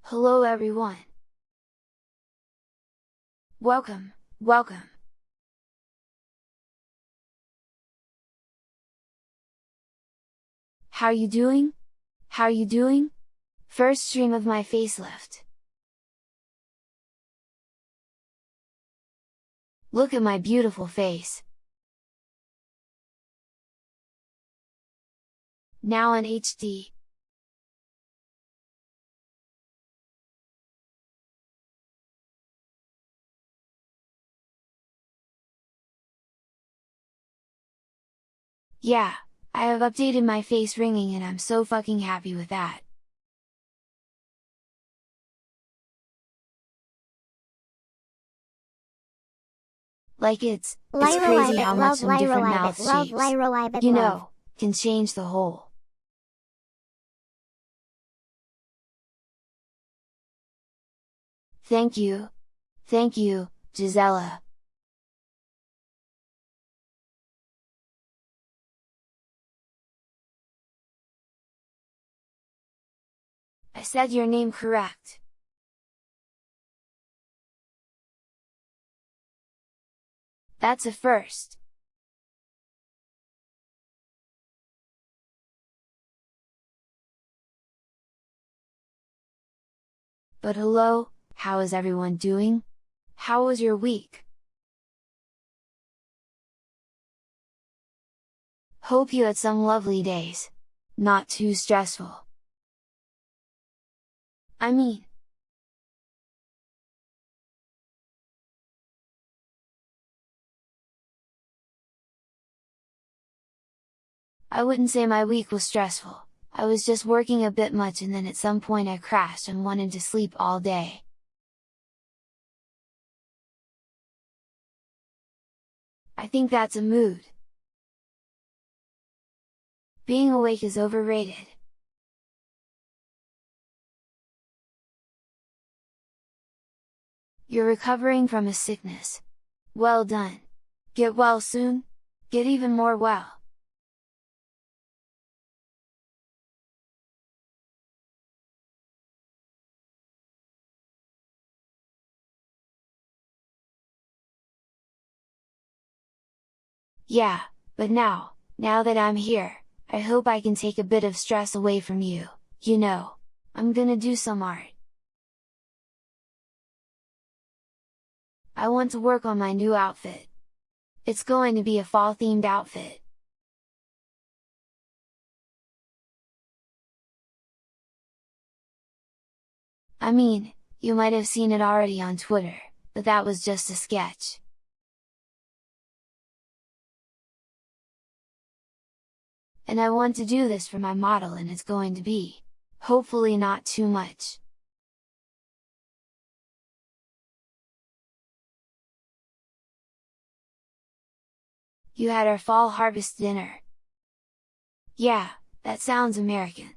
Hello everyone! Welcome, welcome! How you doing? How you doing? First stream of my facelift. Look at my beautiful face. Now in HD. Yeah, I have updated my face ringing and I'm so fucking happy with that. Like it's crazy how much some different mouth shapes, you know, can change the whole. Thank you, Gisela. I said your name correct. That's a first. But hello, how is everyone doing? How was your week? Hope you had some lovely days. Not too stressful. I mean, I wouldn't say my week was stressful, I was just working a bit much and then at some point I crashed and wanted to sleep all day. I think that's a mood. Being awake is overrated. You're recovering from a sickness. Well done! Get well soon! Get even more well! Yeah, but now that I'm here, I hope I can take a bit of stress away from you, you know, I'm gonna do some art. I want to work on my new outfit. It's going to be a fall-themed outfit. I mean, you might have seen it already on Twitter, but that was just a sketch. And I want to do this for my model and it's going to be, hopefully not too much. You had our fall harvest dinner. Yeah, that sounds American.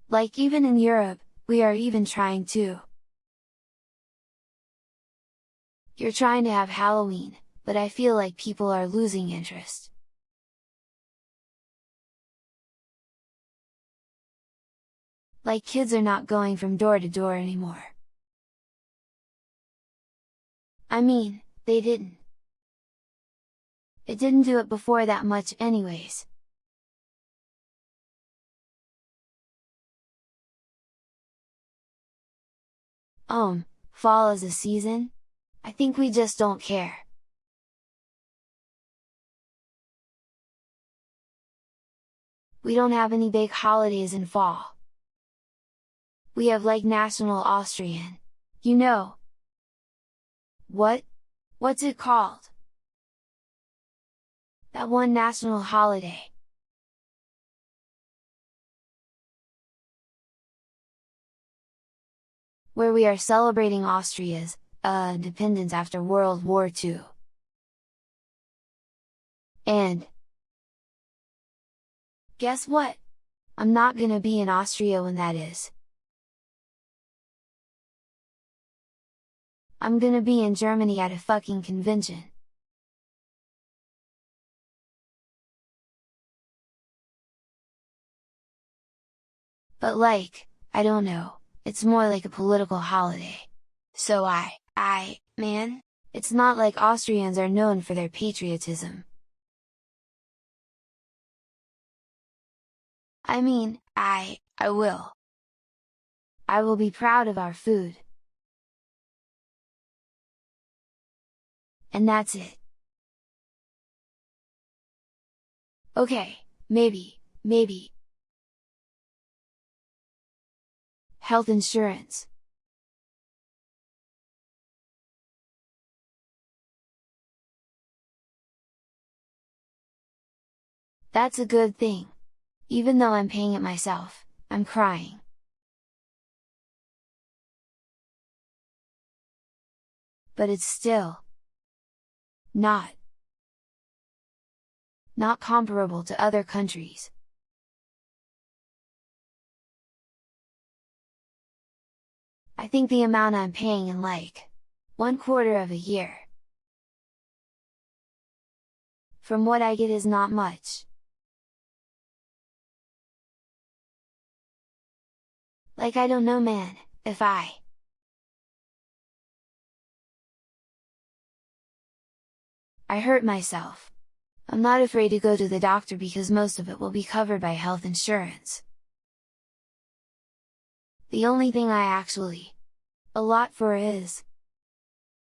Like even in Europe, we are even trying to. You're trying to have Halloween, but I feel like people are losing interest. Like kids are not going from door to door anymore. I mean, they didn't. It didn't do it before that much anyways. Fall is a season? I think we just don't care. We don't have any big holidays in fall. We have like National Austrian. You know. What's it called? That one national holiday. Where we are celebrating Austria's, independence after World War II. And guess what? I'm not gonna be in Austria when that is. I'm gonna be in Germany at a fucking convention. But like, I don't know, it's more like a political holiday. So man, it's not like Austrians are known for their patriotism. I mean, I will. I will be proud of our food. And that's it. Okay, maybe. Health insurance. That's a good thing. Even though I'm paying it myself, I'm crying. But it's still not comparable to other countries. I think the amount I'm paying in like 1/4 of a year from what I get is not much. Like I don't know man, if I hurt myself, I'm not afraid to go to the doctor because most of it will be covered by health insurance. The only thing I actually a lot for is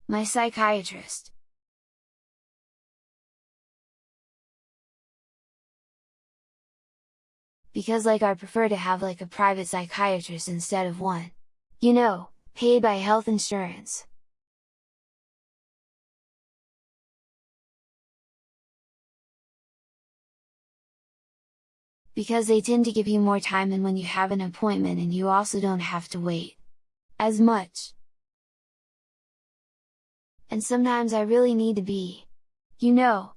my psychiatrist. Because like I prefer to have like a private psychiatrist instead of one, you know, paid by health insurance. Because they tend to give you more time than when you have an appointment and you also don't have to wait as much. And sometimes I really need to be, you know,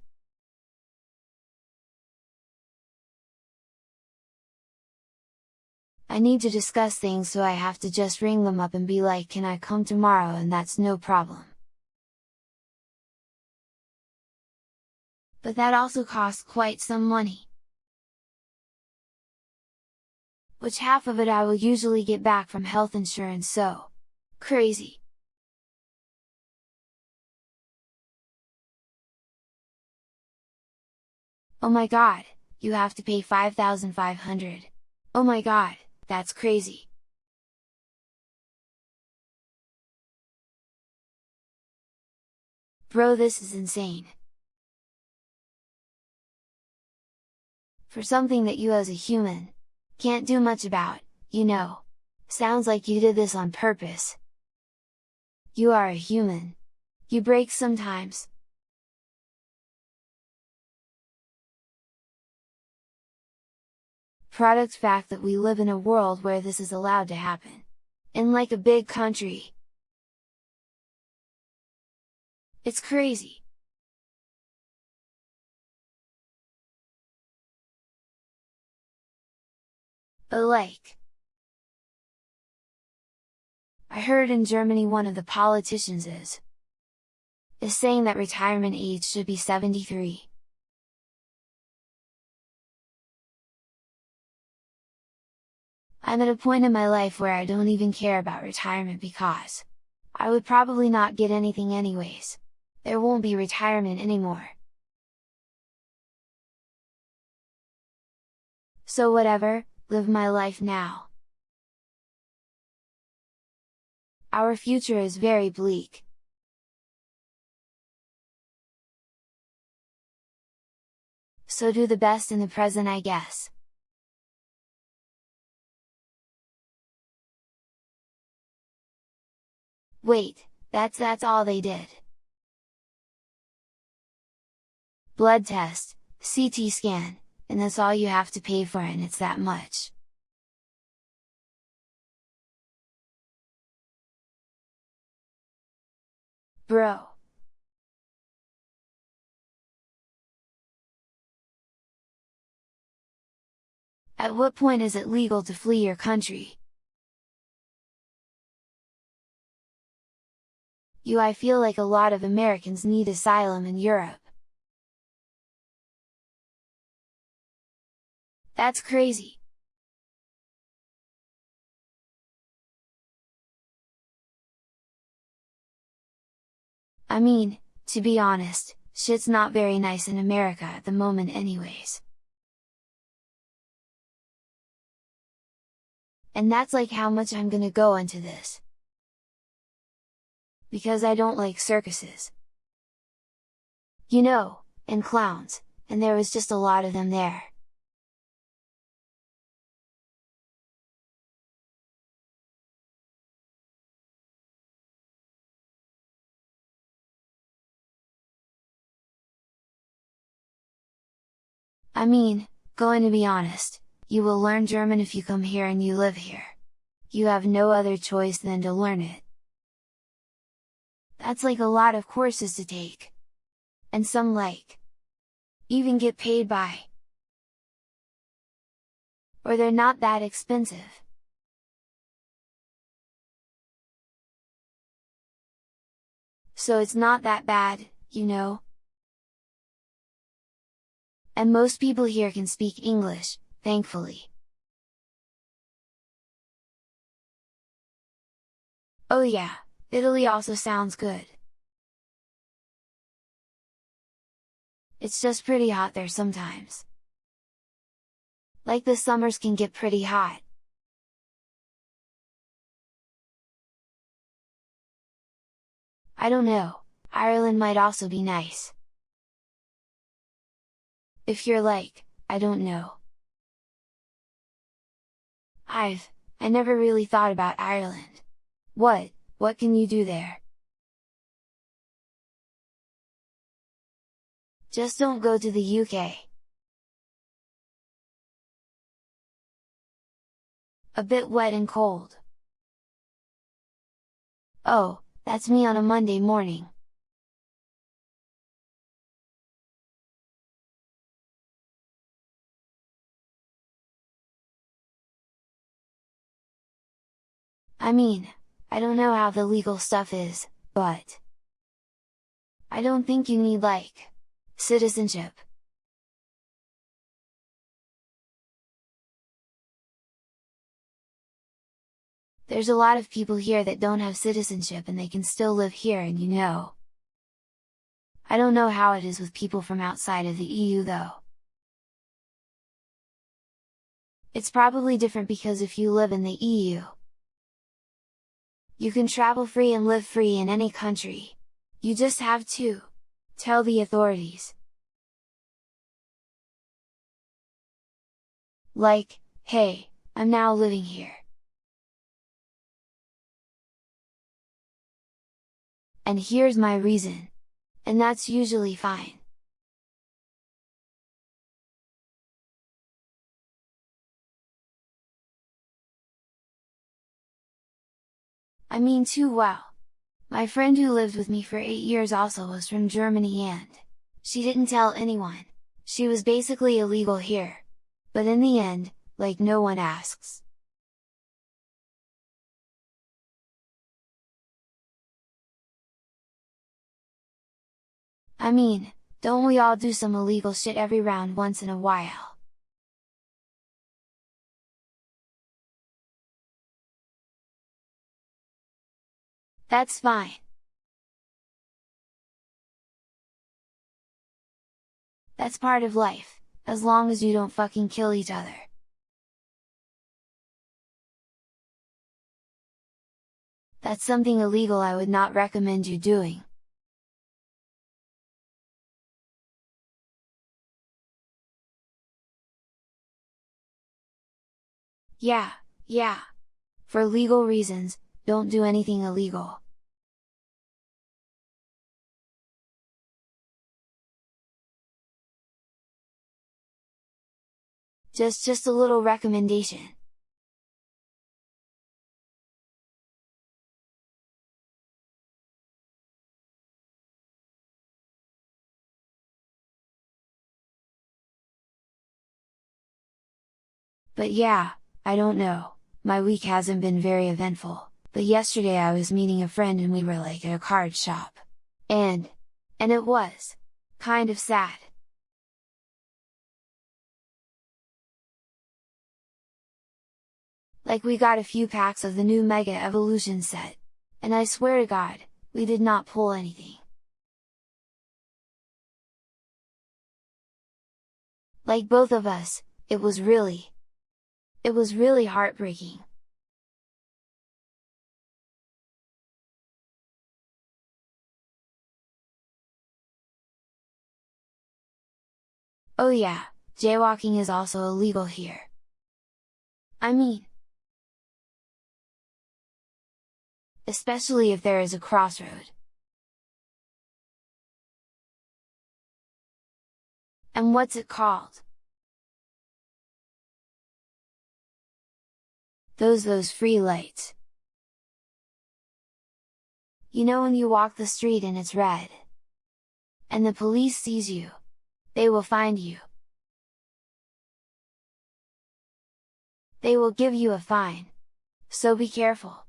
I need to discuss things so I have to just ring them up and be like, can I come tomorrow, and that's no problem. But that also costs quite some money. Which half of it I will usually get back from health insurance, so crazy. Oh my god, you have to pay 5,500. Oh my god, that's crazy. Bro, this is insane. For something that you as a human can't do much about, you know. Sounds like you did this on purpose. You are a human. You break sometimes. Product fact that we live in a world where this is allowed to happen. In like a big country. It's crazy. But like, I heard in Germany one of the politicians is saying that retirement age should be 73. I'm at a point in my life where I don't even care about retirement because I would probably not get anything anyways. There won't be retirement anymore. So whatever, live my life now. Our future is very bleak. So do the best in the present, I guess. Wait, that's all they did. Blood test, CT scan, and that's all you have to pay for, and it's that much. Bro. At what point is it legal to flee your country? I feel like a lot of Americans need asylum in Europe. That's crazy. I mean, to be honest, shit's not very nice in America at the moment anyways. And that's like how much I'm gonna go into this. Because I don't like circuses. You know, and clowns, and there was just a lot of them there. I mean, going to be honest, you will learn German if you come here and you live here. You have no other choice than to learn it. That's like a lot of courses to take. And some even get paid by. Or they're not that expensive. So it's not that bad, you know? And most people here can speak English, thankfully. Oh yeah, Italy also sounds good. It's just pretty hot there sometimes. Like the summers can get pretty hot. I don't know, Ireland might also be nice. If you're I don't know. I never really thought about Ireland. What can you do there? Just don't go to the UK. A bit wet and cold. Oh, that's me on a Monday morning. I mean, I don't know how the legal stuff is, but I don't think you need citizenship. There's a lot of people here that don't have citizenship and they can still live here and you know. I don't know how it is with people from outside of the EU though. It's probably different because if you live in the EU, you can travel free and live free in any country. You just have to tell the authorities. Hey, I'm now living here. And here's my reason. And that's usually fine. I mean too wow. My friend who lived with me for 8 years also was from Germany and she didn't tell anyone. She was basically illegal here. But in the end, no one asks. I mean, don't we all do some illegal shit every round once in a while? That's fine. That's part of life, as long as you don't fucking kill each other. That's something illegal I would not recommend you doing. Yeah. For legal reasons, don't do anything illegal. Just a little recommendation. But yeah, I don't know, my week hasn't been very eventful, but yesterday I was meeting a friend and we were at a card shop. And it was kind of sad. We got a few packs of the new Mega Evolution set. And I swear to God, we did not pull anything. Like both of us, it was really heartbreaking. Oh yeah, jaywalking is also illegal here. I mean, especially if there is a crossroad. And what's it called? Those free lights. You know when you walk the street and it's red, and the police sees you, they will find you. They will give you a fine. So be careful.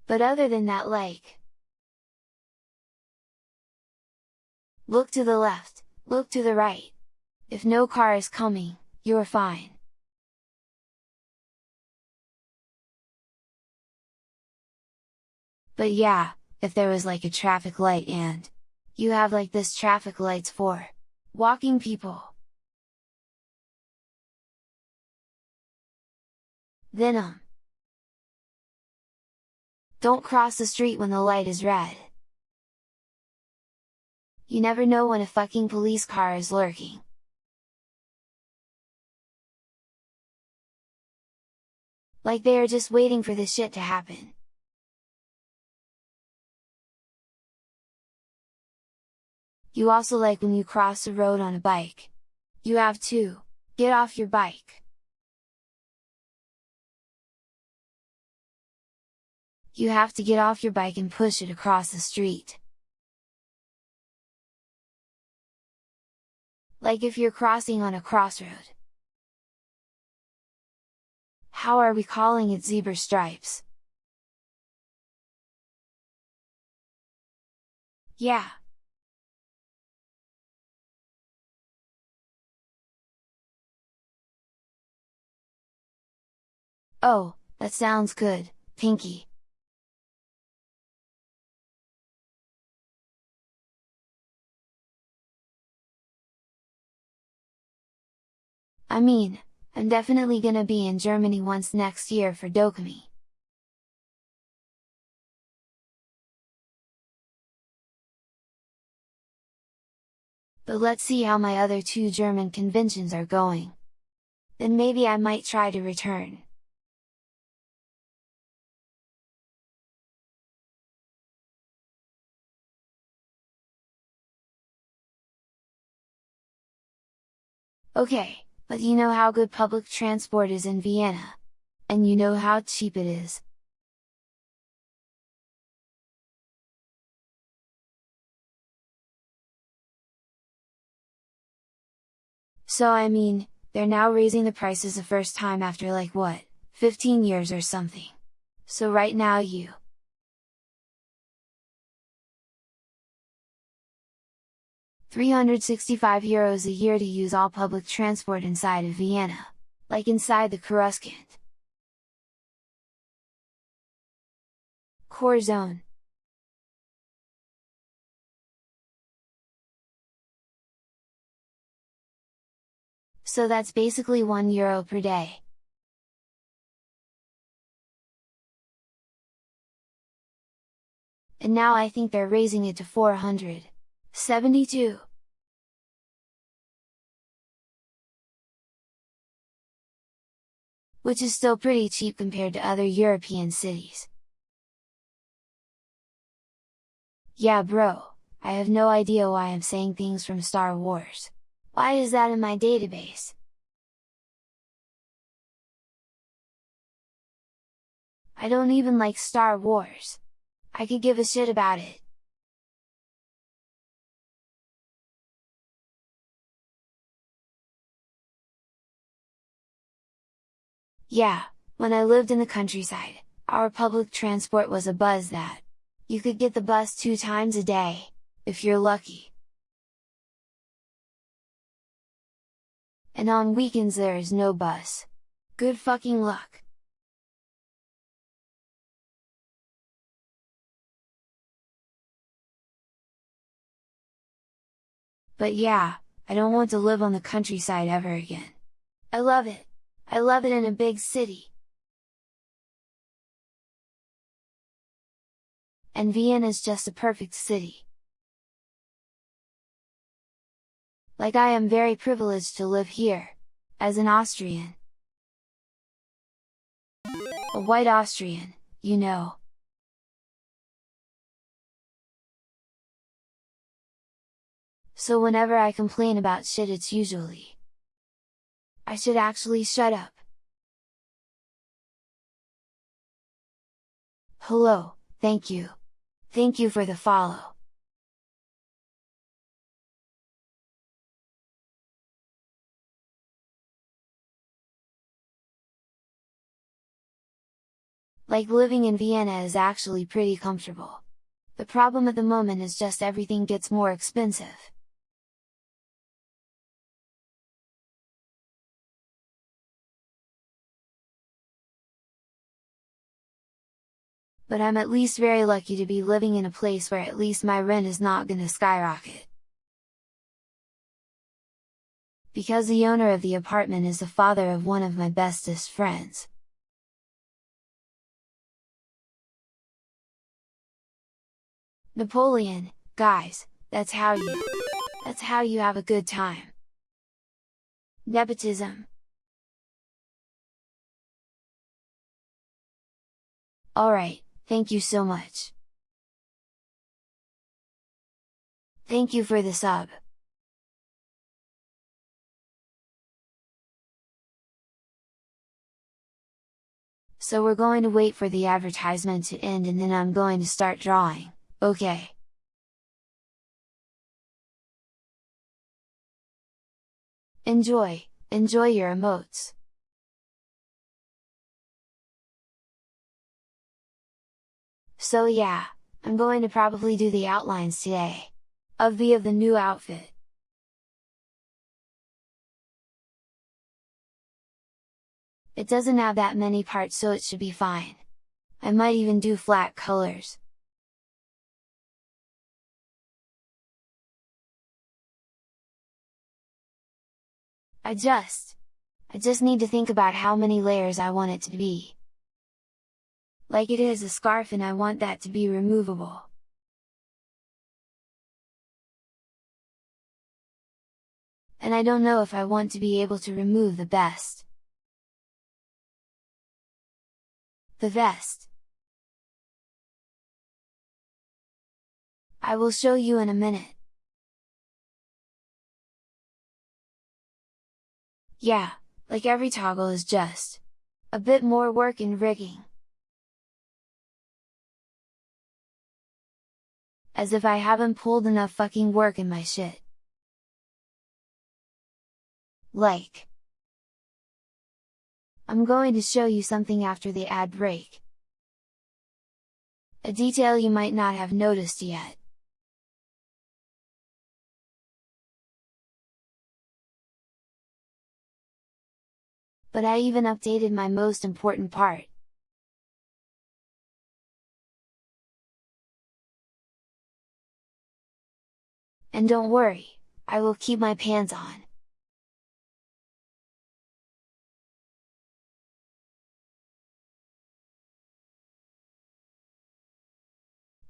But other than that, like, look to the left, look to the right. If no car is coming, you're fine. But yeah, if there was like a traffic light and you have like this traffic lights for walking people, then don't cross the street when the light is red. You never know when a fucking police car is lurking. Like they are just waiting for this shit to happen. You also like when you cross the road on a bike. You have to get off your bike. You have to get off your bike and push it across the street. Like if you're crossing on a crossroad. How are we calling it zebra stripes? Yeah. Oh, that sounds good, Pinky. I mean, I'm definitely gonna be in Germany once next year for Dokumi. But let's see how my other two German conventions are going. Then maybe I might try to return. Okay, but you know how good public transport is in Vienna? And you know how cheap it is. So I mean, they're now raising the prices the first time after like what, 15 years or something. So right now you 365 € a year to use all public transport inside of Vienna. Like inside the Coruscant core zone. So that's basically €1 per day. And now I think they're raising it to 472. Which is still pretty cheap compared to other European cities. Yeah bro, I have no idea why I'm saying things from Star Wars. Why is that in my database? I don't even like Star Wars. I could give a shit about it. Yeah, when I lived in the countryside, our public transport was a buzz that you could get the bus 2 times a day, if you're lucky. And on weekends there is no bus. Good fucking luck! But yeah, I don't want to live on the countryside ever again. I love it! I love it in a big city! And Vienna is just a perfect city. Like I am very privileged to live here, as an Austrian. A white Austrian, you know. So whenever I complain about shit, it's usually, I should actually shut up. Hello, thank you. Thank you for the follow. Like living in Vienna is actually pretty comfortable. The problem at the moment is just everything gets more expensive. But I'm at least very lucky to be living in a place where at least my rent is not gonna skyrocket. Because the owner of the apartment is the father of one of my bestest friends. Napoleon, guys, that's how you have a good time. Nepotism. Alright, thank you so much. Thank you for the sub. So we're going to wait for the advertisement to end and then I'm going to start drawing, okay? Enjoy your emotes! So yeah, I'm going to probably do the outlines today, of the new outfit. It doesn't have that many parts so it should be fine. I might even do flat colors. I just need to think about how many layers I want it to be. Like it is a scarf and I want that to be removable. And I don't know if I want to be able to remove the vest. I will show you in a minute. Yeah, like every toggle is just a bit more work and rigging. As if I haven't pulled enough fucking work in my shit. Like, I'm going to show you something after the ad break. A detail you might not have noticed yet. But I even updated my most important part. And don't worry, I will keep my pants on.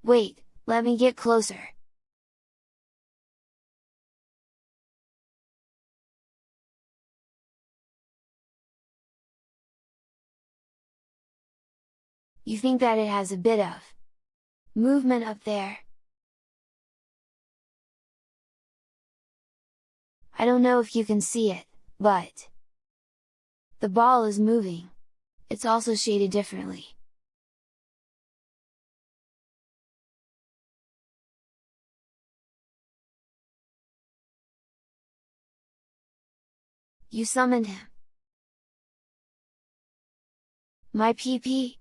Wait, let me get closer. You think that it has a bit of movement up there? I don't know if you can see it, but the ball is moving. It's also shaded differently. You summoned him. My PP?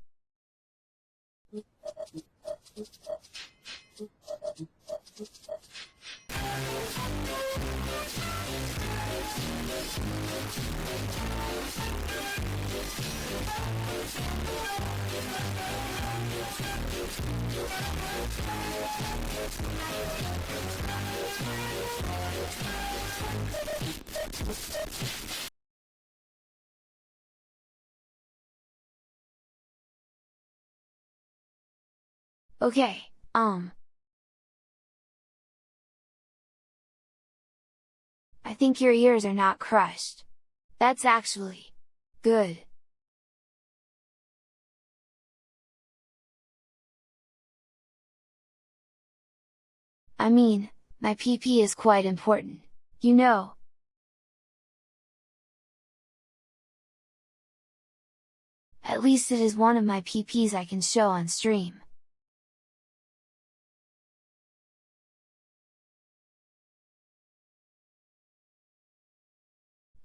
Okay, I think your ears are not crushed. That's actually good. I mean, my PP is quite important, you know. At least it is one of my PPs I can show on stream.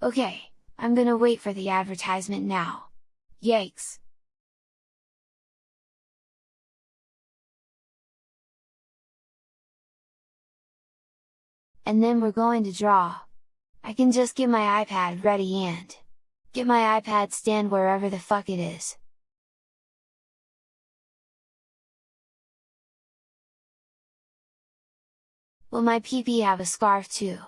Okay, I'm gonna wait for the advertisement now. Yikes! And then we're going to draw. I can just get my iPad ready and get my iPad stand wherever the fuck it is. Will my PP have a scarf too?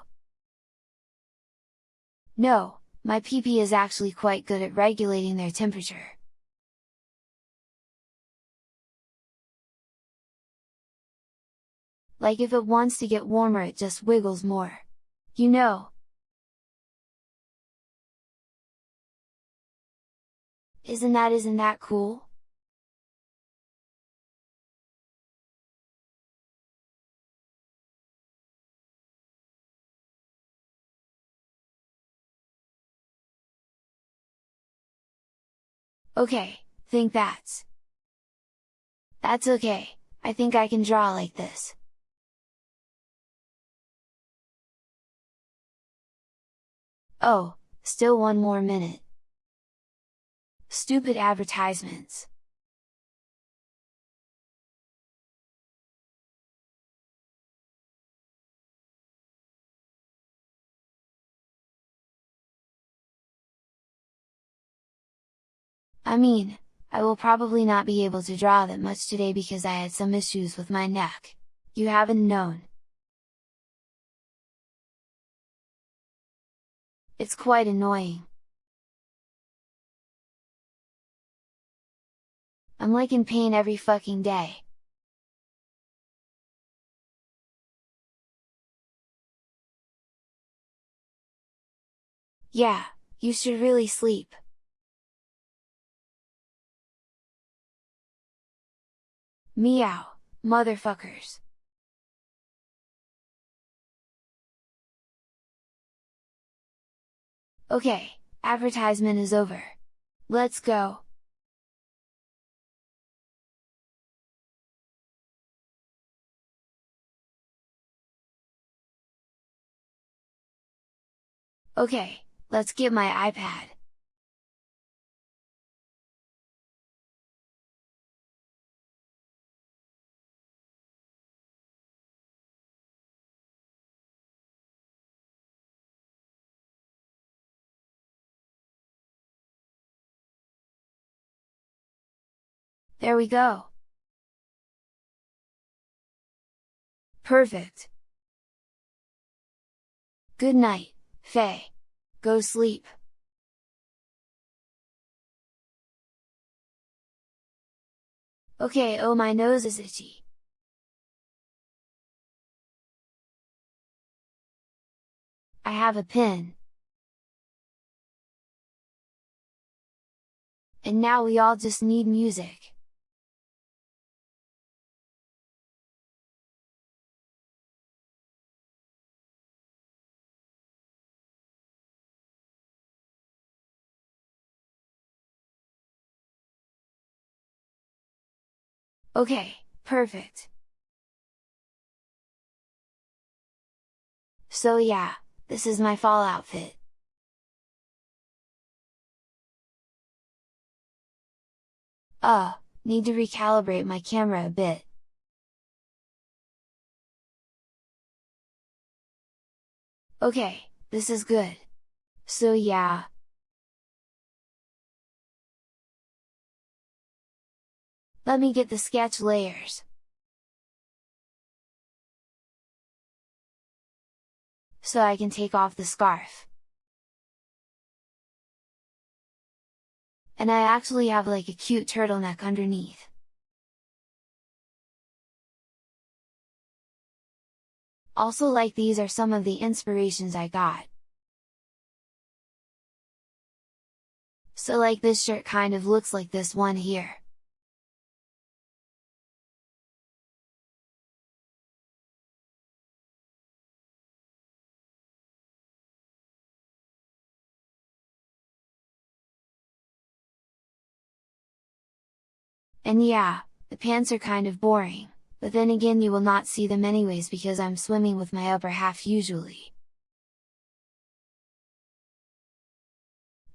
No, my PP is actually quite good at regulating their temperature. Like if it wants to get warmer it just wiggles more. You know. Isn't that cool? Okay, think that's okay, I think I can draw like this. Oh, still one more minute. Stupid advertisements. I mean, I will probably not be able to draw that much today because I had some issues with my neck. You haven't known. It's quite annoying. I'm like in pain every fucking day. Yeah, you should really sleep. Meow, motherfuckers. Okay, advertisement is over. Let's go! Okay, let's get my iPad. There we go! Perfect! Good night, Faye. Go sleep. Okay, oh my nose is itchy. I have a pen. And now we all just need music. Okay, perfect! So yeah, this is my fall outfit. Need to recalibrate my camera a bit. Okay, this is good. So yeah. Let me get the sketch layers. So I can take off the scarf. And I actually have like a cute turtleneck underneath. Also, like, these are some of the inspirations I got. So like this shirt kind of looks like this one here. And yeah, the pants are kind of boring, but then again you will not see them anyways because I'm swimming with my upper half usually.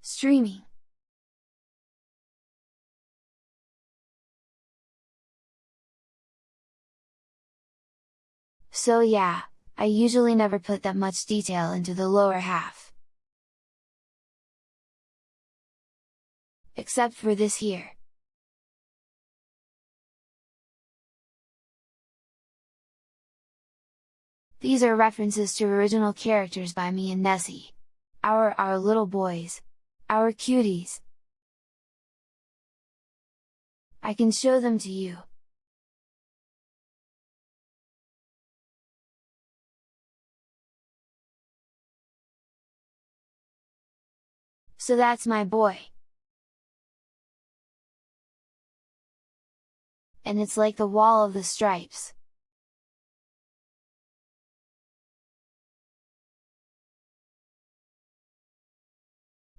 Streaming. So yeah, I usually never put that much detail into the lower half. Except for this here. These are references to original characters by me and Nessie. Our little boys. Our cuties. I can show them to you. So that's my boy. And it's like the wall of the stripes.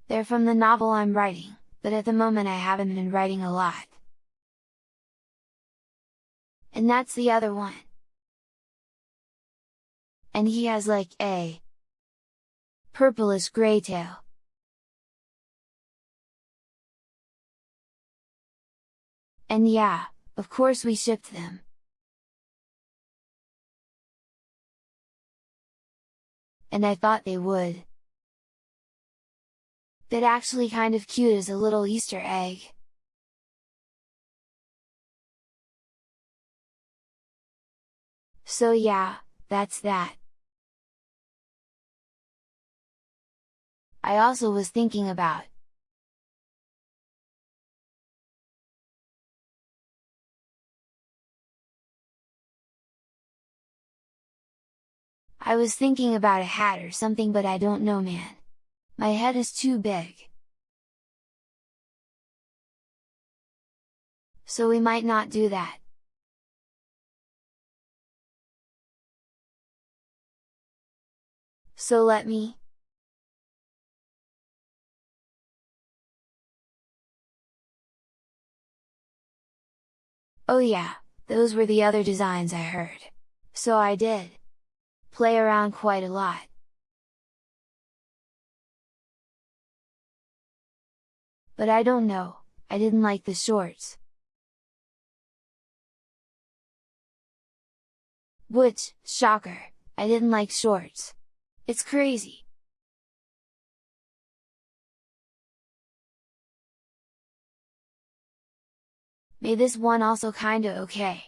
They're from the novel I'm writing, but at the moment I haven't been writing a lot. And that's the other one. And he has like a purplish gray tail. And yeah, of course we shipped them. And I thought they would. That actually kind of cute as a little Easter egg. So yeah, that's that. I also was thinking about a hat or something, but I don't know, man. My head is too big. So we might not do that. So let me. Oh yeah, those were the other designs I heard. So I did play around quite a lot. But I don't know, I didn't like the shorts. Which, shocker, I didn't like shorts. It's crazy. Made this one also kinda okay.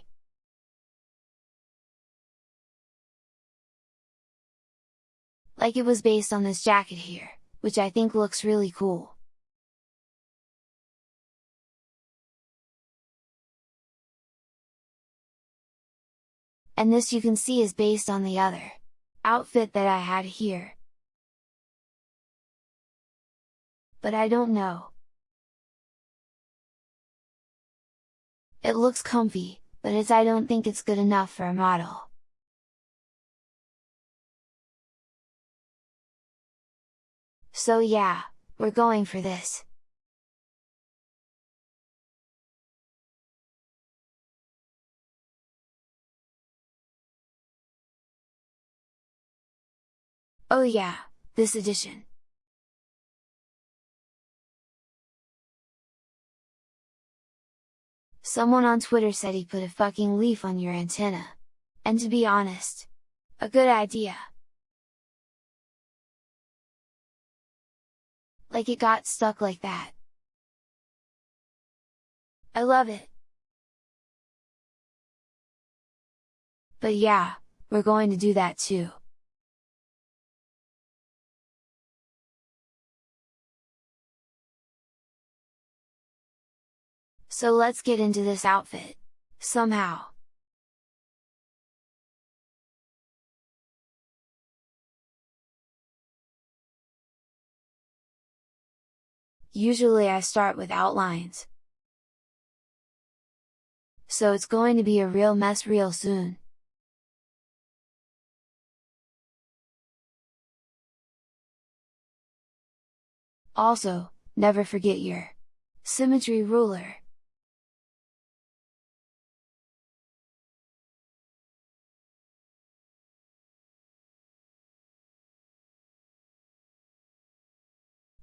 Like, it was based on this jacket here, which I think looks really cool. And this you can see is based on the other outfit that I had here. But I don't know. It looks comfy, but I don't think it's good enough for a model. So yeah, we're going for this. Oh yeah, this edition. Someone on Twitter said he put a fucking leaf on your antenna. And to be honest, a good idea. Like, it got stuck like that. I love it. But yeah, we're going to do that too. So let's get into this outfit. Somehow. Usually I start with outlines. So it's going to be a real mess real soon. Also, never forget your symmetry ruler.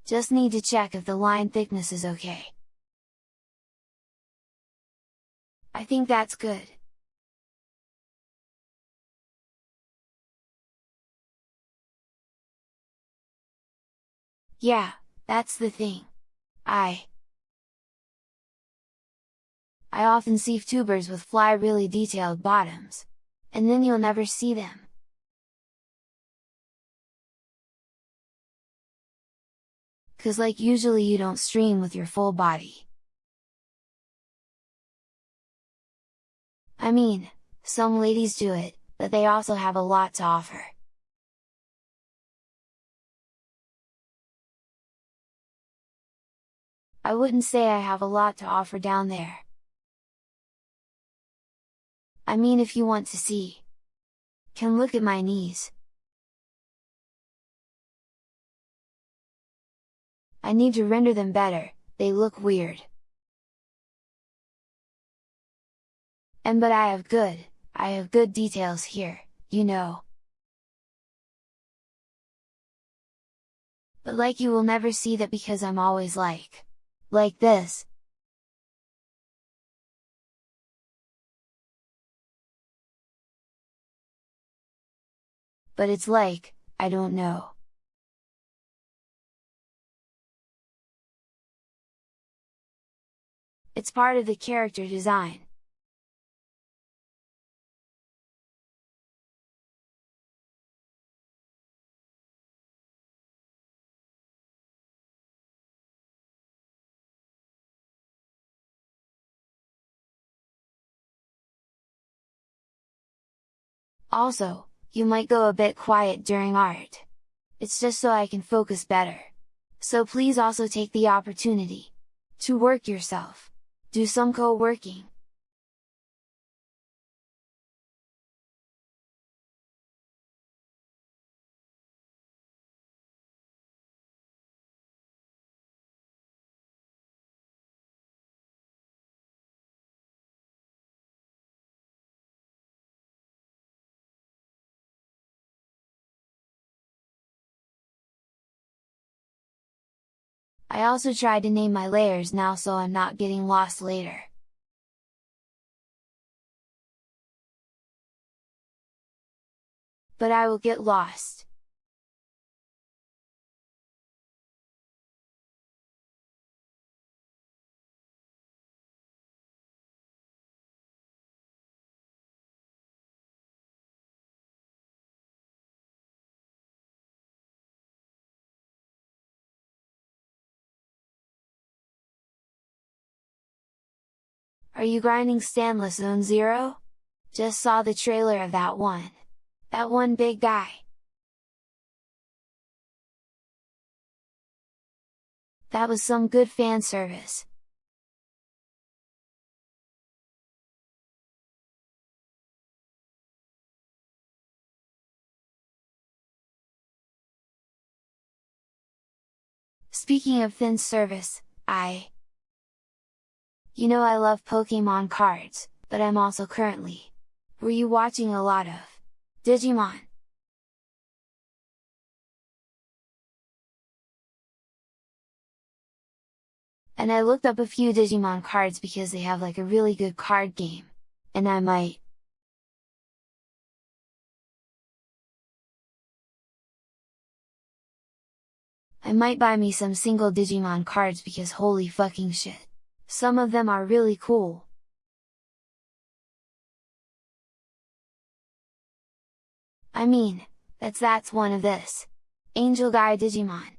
Just need to check if the line thickness is okay. I think that's good. Yeah, that's the thing. I often see VTubers with really detailed bottoms. And then you'll never see them. Cause like usually you don't stream with your full body. I mean, some ladies do it, but they also have a lot to offer. I wouldn't say I have a lot to offer down there. I mean, if you want to see, can look at my knees. I need to render them better, they look weird. But I have good details here, you know. But like you will never see that because I'm always like this. But it's like, I don't know. It's part of the character design. Also, you might go a bit quiet during art. It's just so I can focus better. So please also take the opportunity to work yourself. Do some co-working. I also tried to name my layers now so I'm not getting lost later. But I will get lost. Are you grinding Stainless Zone Zero? Just saw the trailer of that one. That one big guy. That was some good fan service. Speaking of fan service, you know I love Pokemon cards, but I'm also currently watching a lot of Digimon. And I looked up a few Digimon cards because they have like a really good card game. And I might buy me some single Digimon cards because holy fucking shit! Some of them are really cool. I mean, that's one of this Angel Guy Digimon.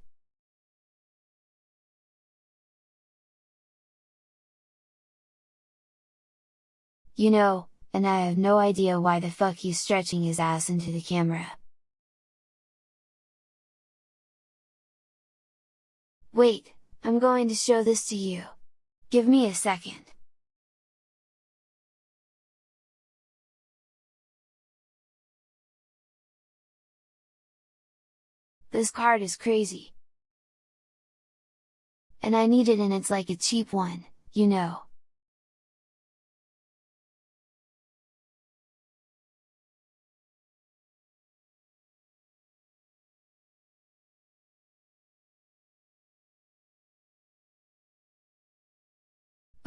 You know, and I have no idea why the fuck he's stretching his ass into the camera. Wait, I'm going to show this to you. Give me a second. This card is crazy. And I need it, and it's like a cheap one, you know.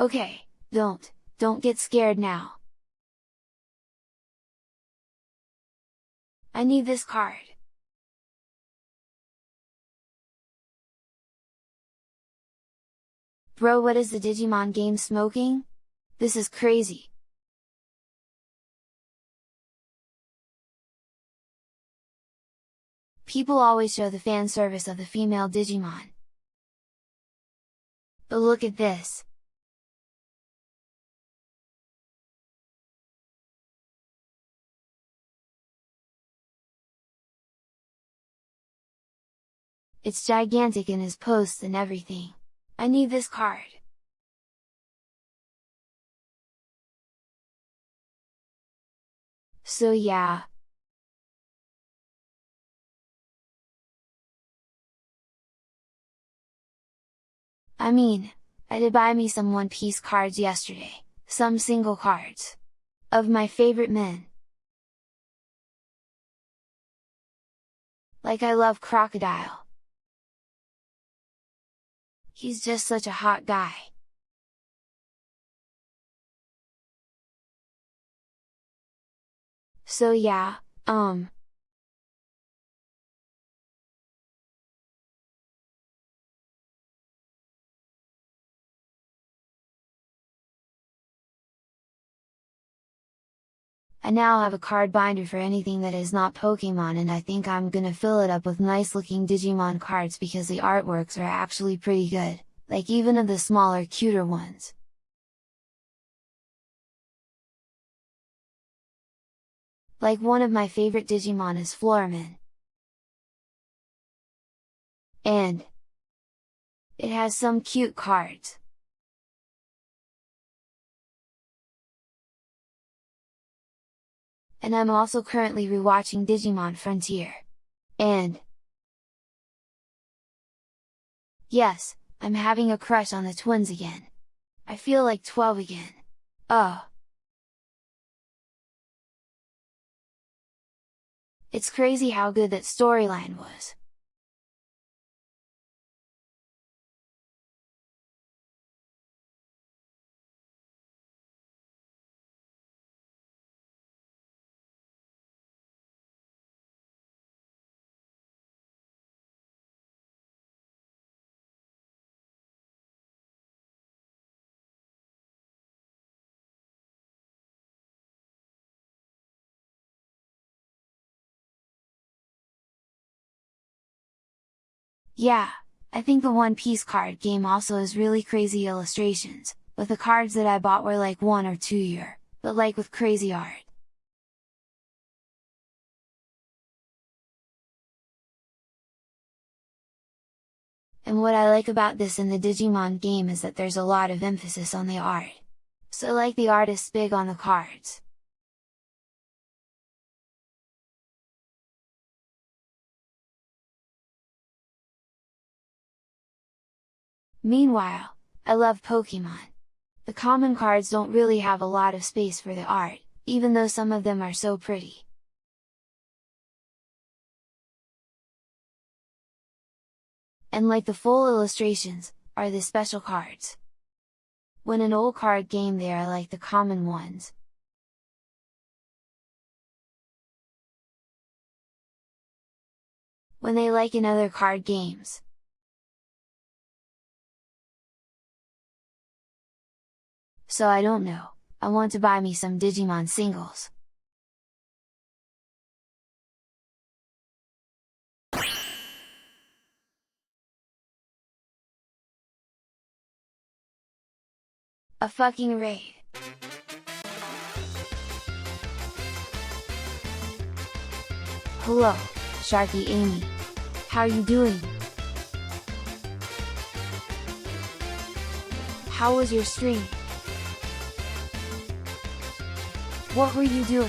Okay, don't get scared now. I need this card. Bro, what is the Digimon game smoking? This is crazy. People always show the fan service of the female Digimon. But look at this! It's gigantic in his posts and everything. I need this card. So yeah. I mean, I did buy me some One Piece cards yesterday, some single cards. Of my favorite men. Like I love Crocodile. He's just such a hot guy. So yeah, I now have a card binder for anything that is not Pokemon, and I think I'm gonna fill it up with nice looking Digimon cards because the artworks are actually pretty good, like even of the smaller, cuter ones. Like one of my favorite Digimon is Floraman. And it has some cute cards. And I'm also currently rewatching Digimon Frontier. And yes, I'm having a crush on the twins again. I feel like 12 again. Oh! It's crazy how good that storyline was. Yeah, I think the One Piece card game also has really crazy illustrations, but the cards that I bought were like 1 or 2 year, but like with crazy art. And what I like about this in the Digimon game is that there's a lot of emphasis on the art. So like the artist's big on the cards. Meanwhile, I love Pokemon. The common cards don't really have a lot of space for the art, even though some of them are so pretty. And like the full illustrations, are the special cards. When an old card game they are like the common ones. When they like in other card games. So I don't know, I want to buy me some Digimon singles. A fucking raid! Hello, Sharky Amy. How you doing? How was your stream? What were you doing?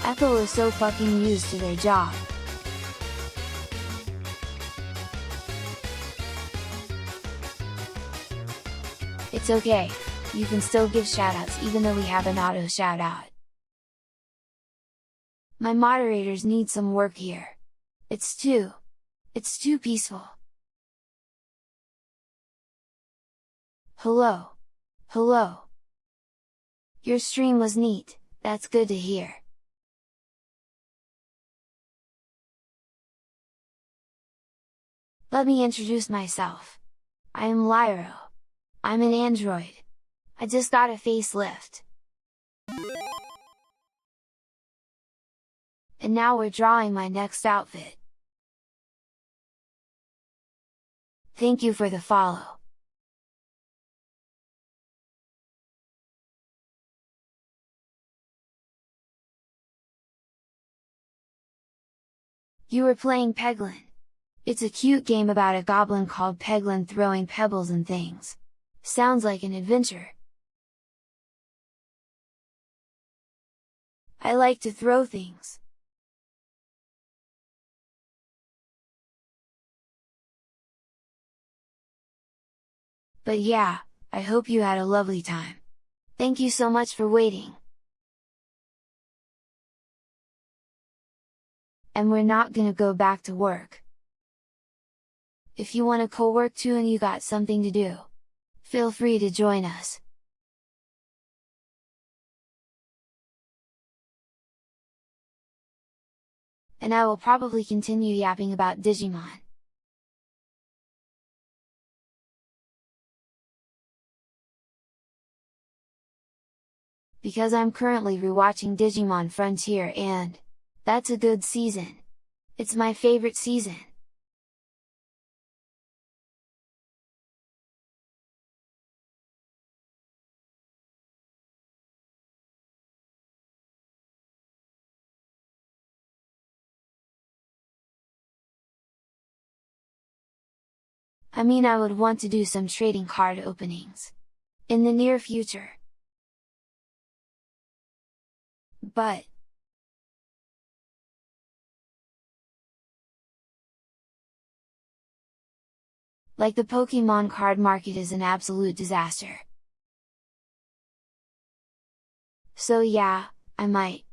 Ethel is so fucking used to their job. It's okay, you can still give shoutouts even though we have an auto shoutout. My moderators need some work here. It's too peaceful. Hello. Hello. Your stream was neat, that's good to hear. Let me introduce myself. I am Lyro. I'm an android. I just got a facelift. And now we're drawing my next outfit. Thank you for the follow. You were playing Peglin. It's a cute game about a goblin called Peglin throwing pebbles and things. Sounds like an adventure. I like to throw things. But yeah, I hope you had a lovely time. Thank you so much for waiting. And we're not gonna go back to work. If you wanna co-work too and you got something to do, feel free to join us. And I will probably continue yapping about Digimon. Because I'm currently rewatching Digimon Frontier and that's a good season. It's my favorite season. I mean, I would want to do some trading card openings in the near future. But like the Pokemon card market is an absolute disaster. So yeah, I might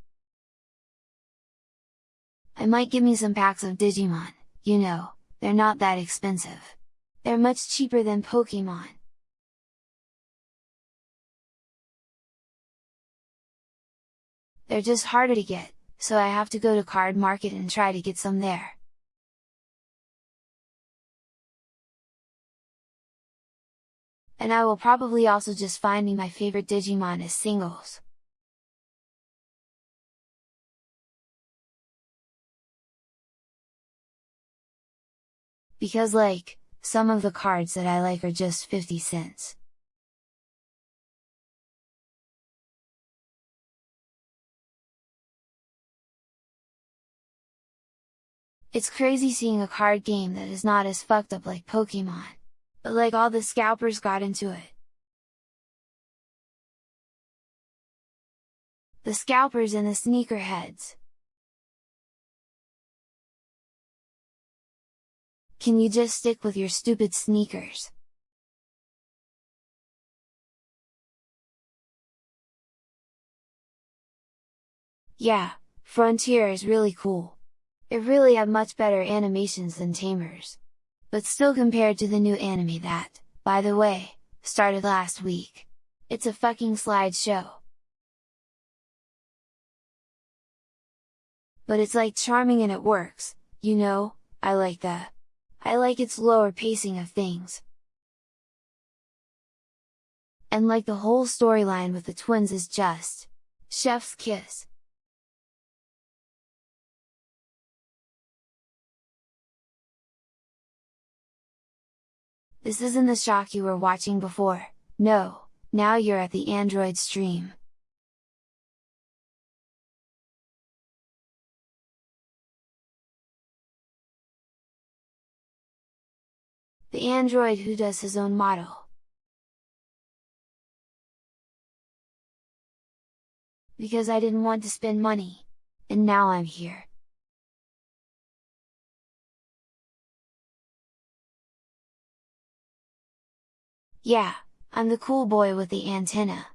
give me some packs of Digimon, you know, they're not that expensive. They're much cheaper than Pokemon. They're just harder to get, so I have to go to card market and try to get some there. And I will probably also just find me my favorite Digimon as singles. Because like, some of the cards that I like are just 50 cents. It's crazy seeing a card game that is not as fucked up like Pokemon. But like all the scalpers got into it. The scalpers and the sneakerheads. Can you just stick with your stupid sneakers? Yeah, Frontier is really cool. It really had much better animations than Tamers. But still compared to the new anime that, by the way, started last week. It's a fucking slideshow. But it's like charming and it works, you know, I like its lower pacing of things. And like the whole storyline with the twins is just chef's kiss. This isn't the shock you were watching before, no, now you're at the Android stream. the android who does his own model. Because I didn't want to spend money, and now I'm here. Yeah, I'm the cool boy with the antenna.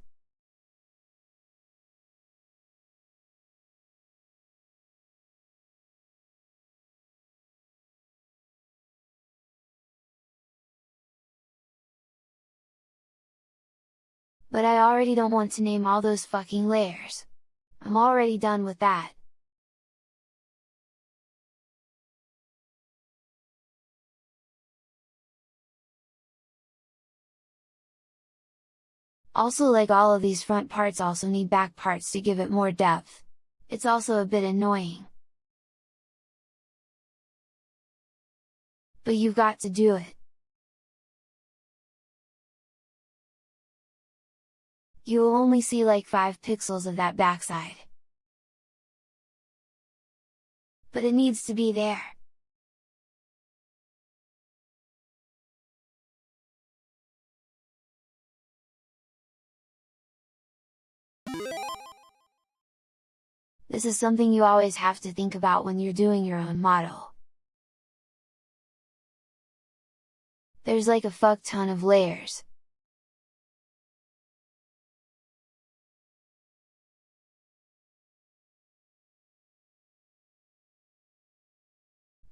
But I already don't want to name all those fucking layers. I'm already done with that. Also, like all of these front parts also need back parts to give it more depth. It's also a bit annoying. But you've got to do it. You will only see like 5 pixels of that backside. But it needs to be there. This is something you always have to think about when you're doing your own model. There's like a fuck ton of layers.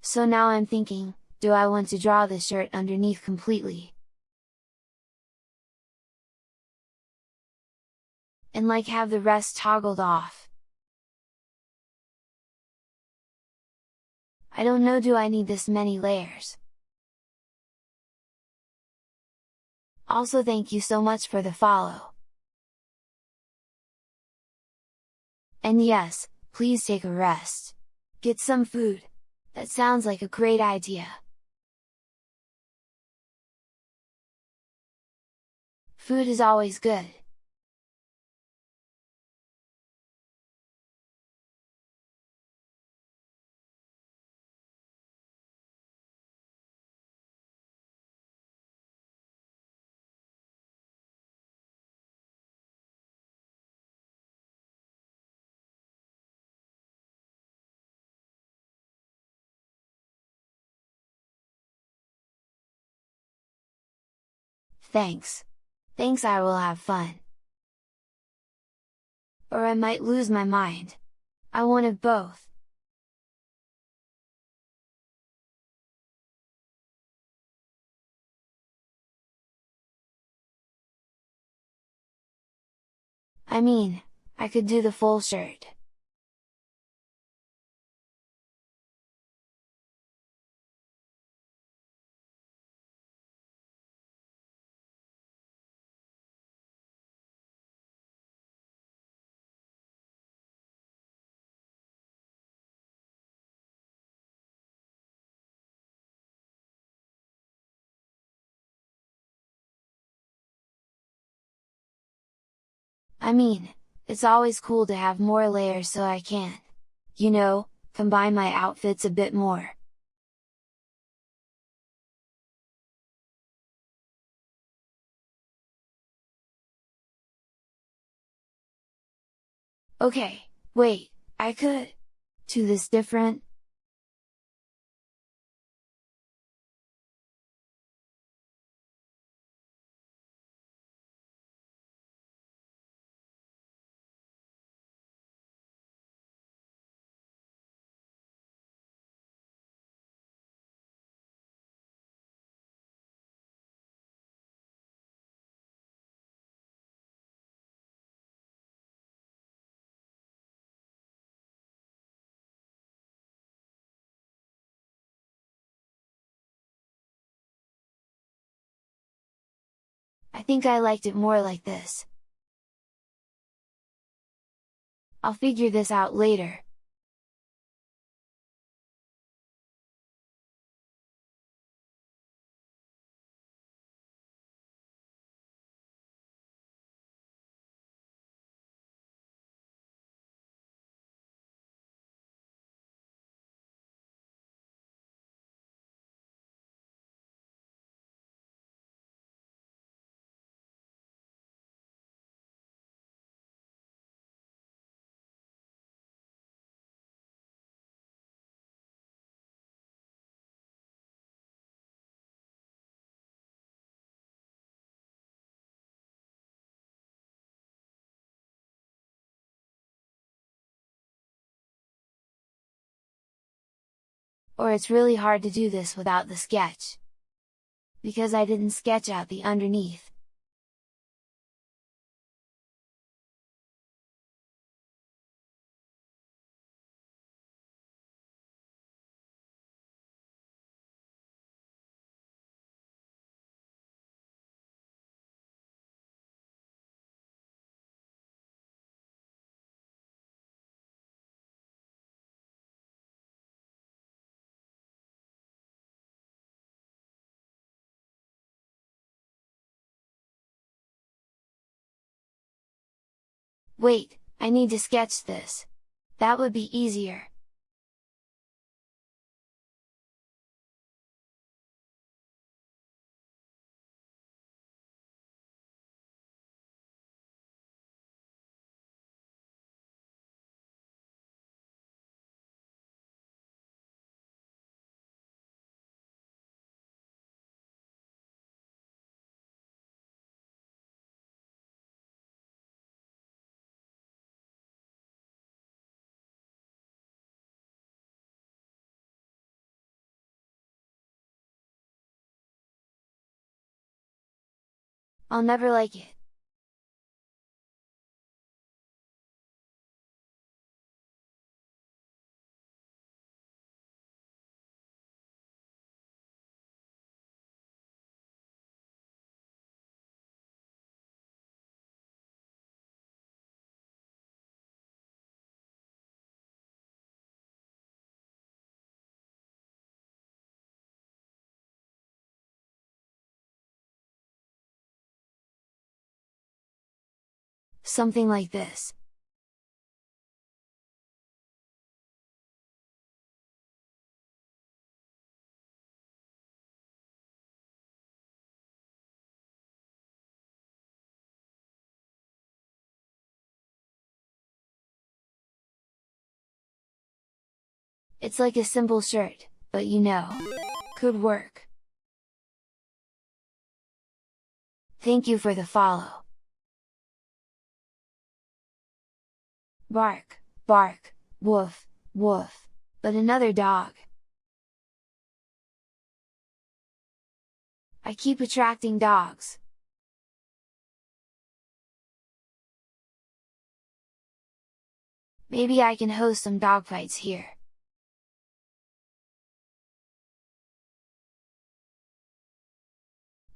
So now I'm thinking, do I want to draw the shirt underneath completely? And like have the rest toggled off? I don't know, do I need this many layers? Also, thank you so much for the follow. And yes, please take a rest. Get some food. That sounds like a great idea. Food is always good. Thanks. Thanks, I will have fun. Or I might lose my mind. I wanted both. I mean, I could do the full shirt. I mean, it's always cool to have more layers so I can, you know, combine my outfits a bit more. Okay, wait, I could do this different? I think I liked it more like this. I'll figure this out later. Or it's really hard to do this without the sketch, because I didn't sketch out the underneath. Wait, I need to sketch this. That would be easier. I'll never like it. Something like this. It's like a simple shirt, but you know, could work. Thank you for the follow. Bark, bark, woof, woof, but another dog. I keep attracting dogs. Maybe I can host some dogfights here.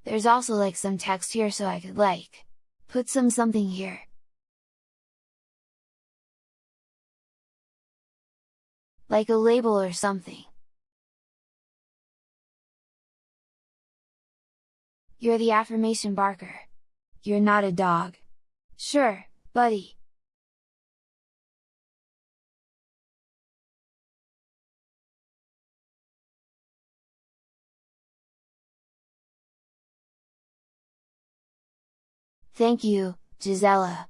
There's also like some text here, so I could like, put some something here. Like a label or something. You're the affirmation barker. You're not a dog. Sure, buddy. Thank you, Gisela.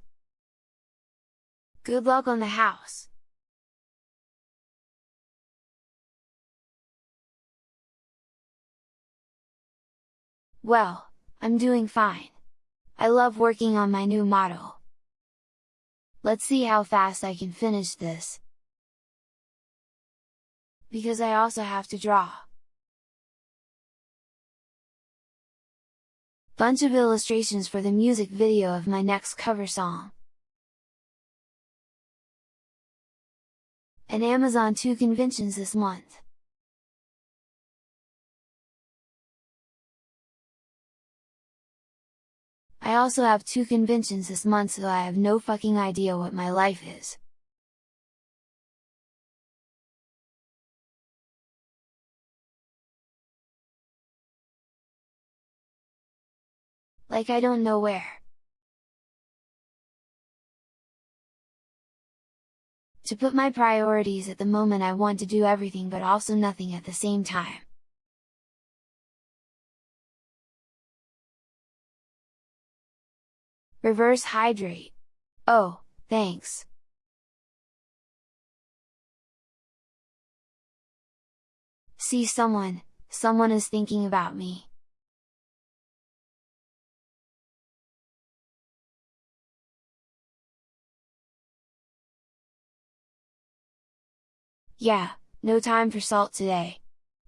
Good luck on the house. Well, I'm doing fine. I love working on my new model. Let's see how fast I can finish this. Because I also have to draw. Bunch of illustrations for the music video of my next cover song. And Amazon 2 conventions this month. I also have 2 conventions this month, so I have no fucking idea what my life is. Like I don't know where to put my priorities at the moment. I want to do everything but also nothing at the same time. Reverse hydrate. Oh, thanks. See, someone is thinking about me. Yeah, no time for salt today.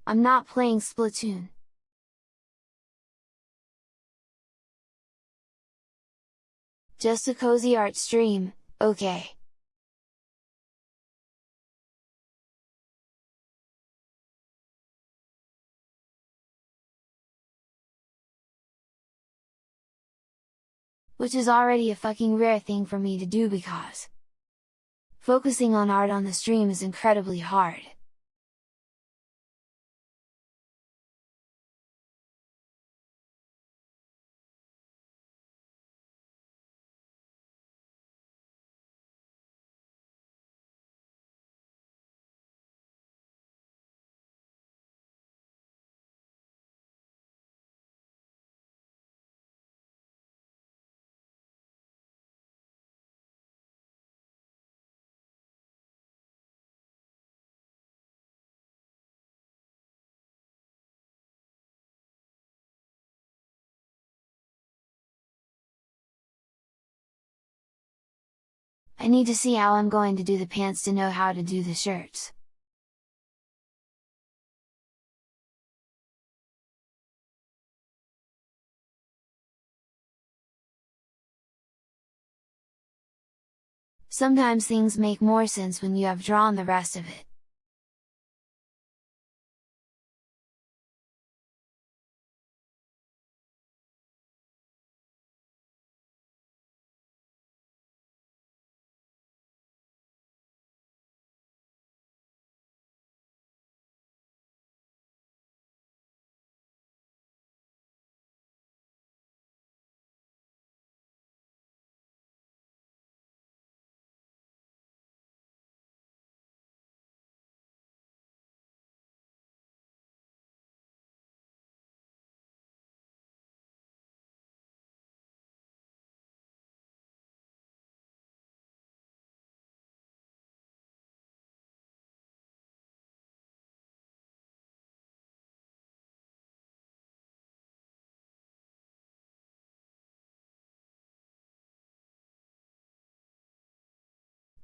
I'm not playing Splatoon. Just a cozy art stream, okay. Which is already a fucking rare thing for me to do because focusing on art on the stream is incredibly hard. I need to see how I'm going to do the pants to know how to do the shirts. Sometimes things make more sense when you have drawn the rest of it.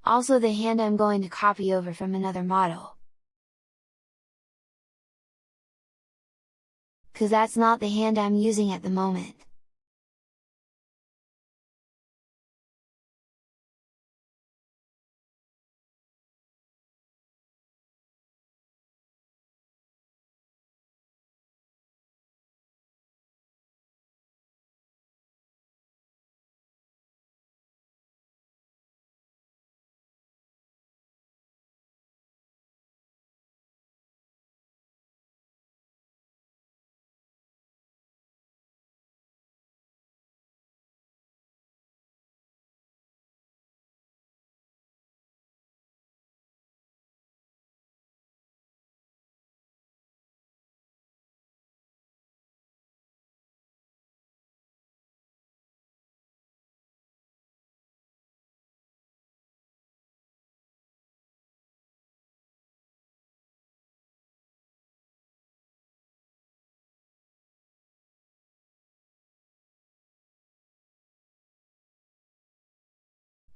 Also the hand I'm going to copy over from another model. Cause that's not the hand I'm using at the moment.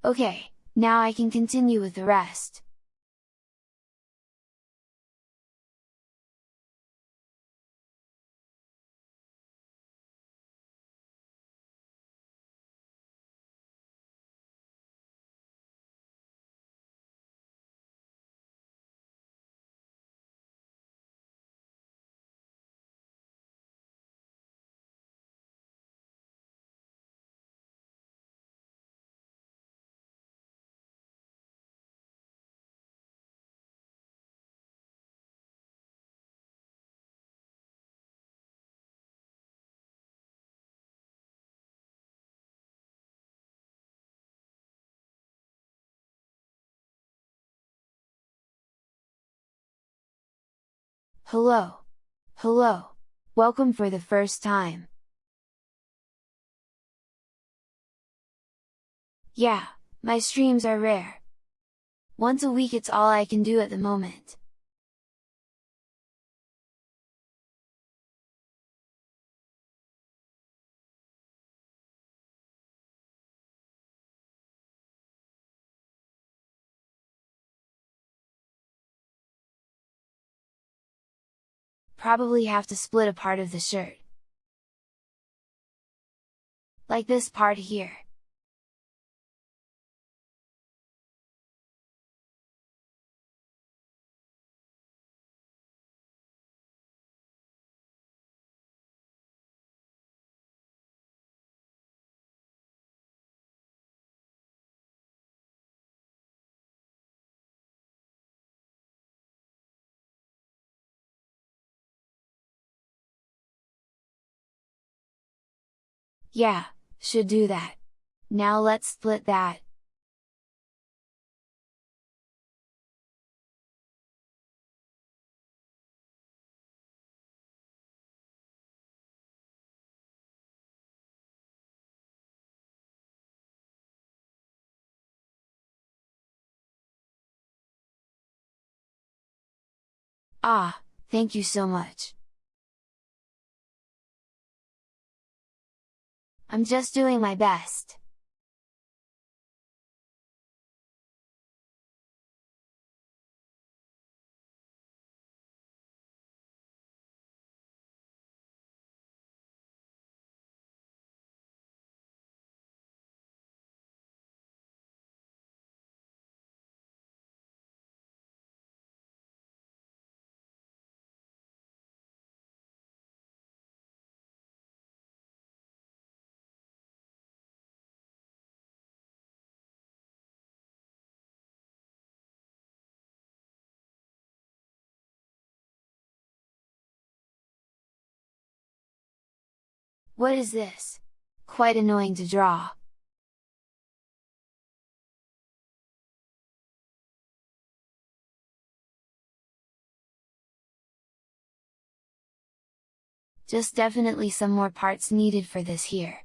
Okay, now I can continue with the rest. Hello! Hello! Welcome for the first time! Yeah, my streams are rare. Once a week it's all I can do at the moment. Probably have to split a part of the shirt. Like this part here. Yeah, should do that. Now let's split that. Ah, thank you so much. I'm just doing my best. What is this? Quite annoying to draw. Just definitely some more parts needed for this here.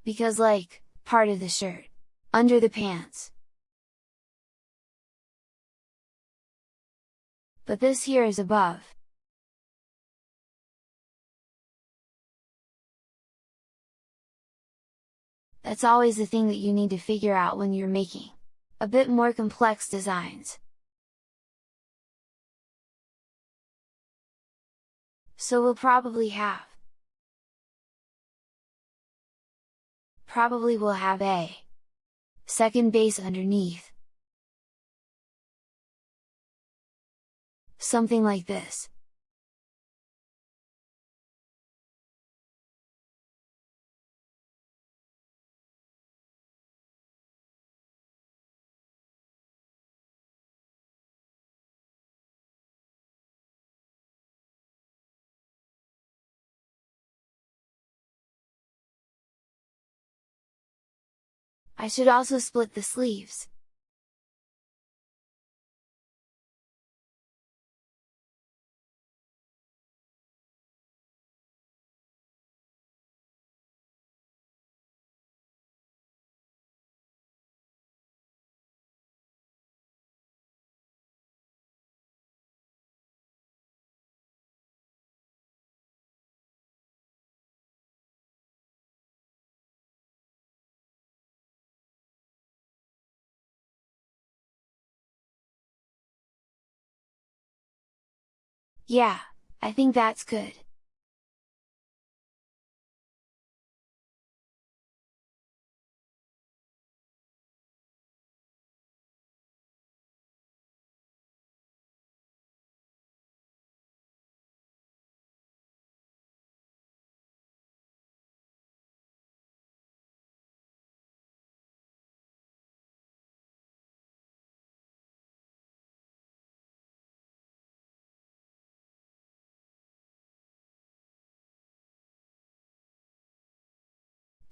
Because like, part of the shirt. Under the pants. But this here is above. That's always the thing that you need to figure out when you're making a bit more complex designs. So we'll probably will have a second base underneath. Something like this. I should also split the sleeves. Yeah, I think that's good.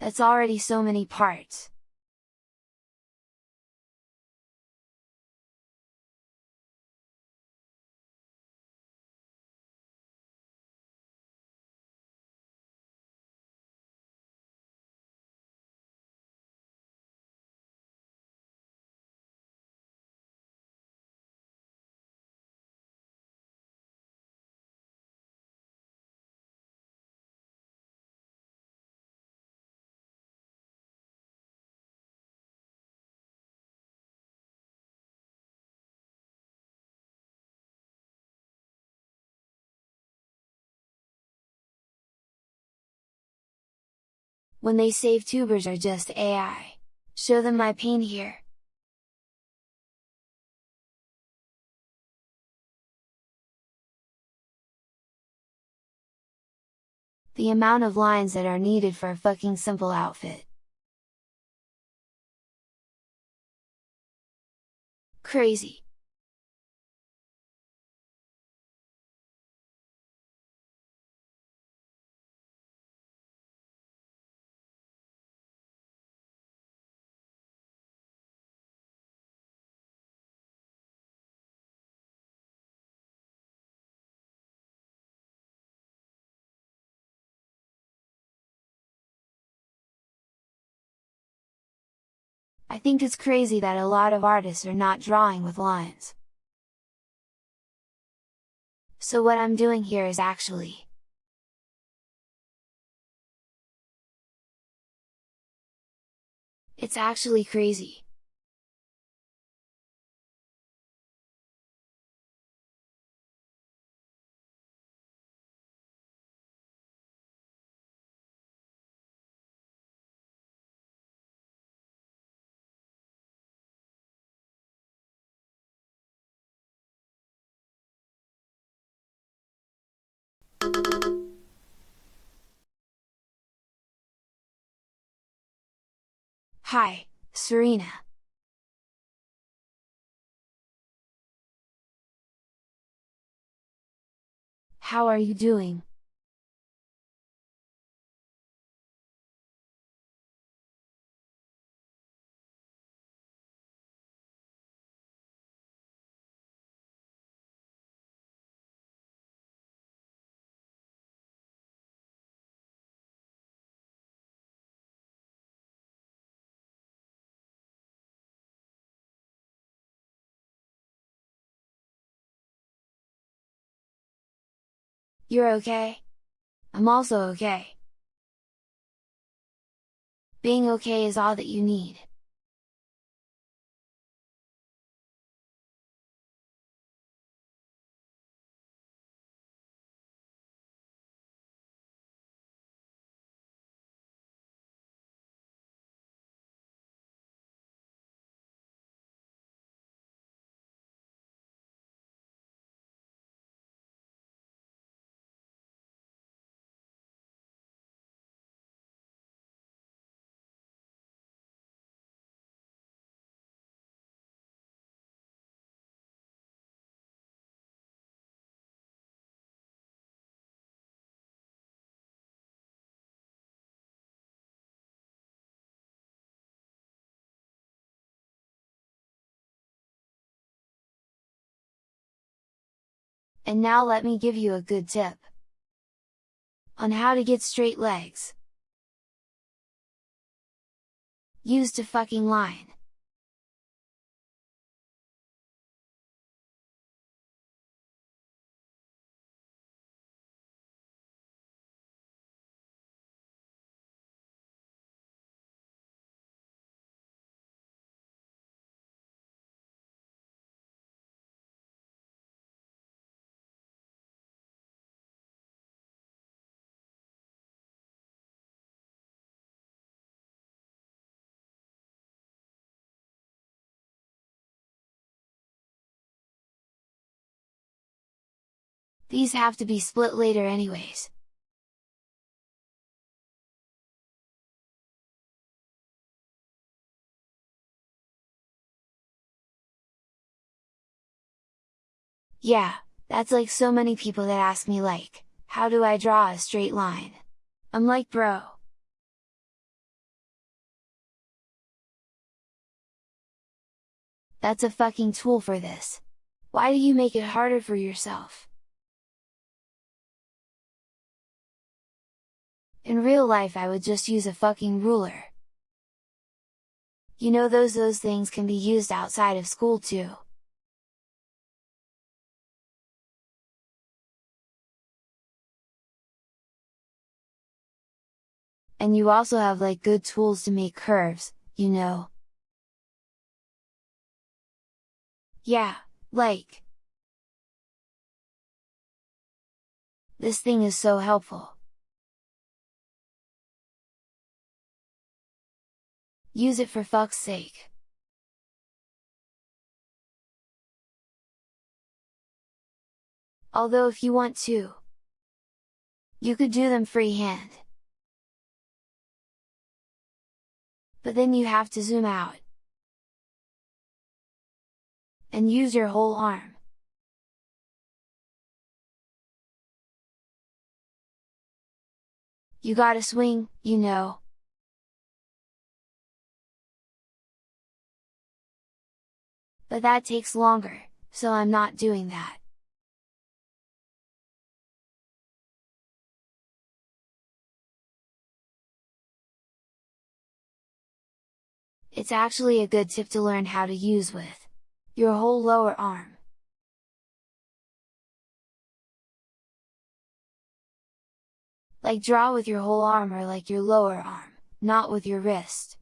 That's already so many parts. when they say tubers are just AI. Show them my pain here. The amount of lines that are needed for a fucking simple outfit. Crazy. I think it's crazy that a lot of artists are not drawing with lines. So what I'm doing here is actually it's actually crazy. Hi, Serena. How are you doing? You're okay? I'm also okay. Being okay is all that you need. And now let me give you a good tip on how to get straight legs. Use a fucking line. These have to be split later anyways. Yeah, that's like so many people that ask me like, how do I draw a straight line? I'm like, bro. That's a fucking tool for this. Why do you make it harder for yourself? In real life I would just use a fucking ruler. You know those things can be used outside of school too. And you also have like good tools to make curves, you know? Yeah, like this thing is so helpful. Use it for fuck's sake. Although if you want to, you could do them freehand. But then you have to zoom out and use your whole arm. You gotta swing, you know. But that takes longer, so I'm not doing that. It's actually a good tip to learn how to use with your whole lower arm. Like draw with your whole arm or like your lower arm, not with your wrist.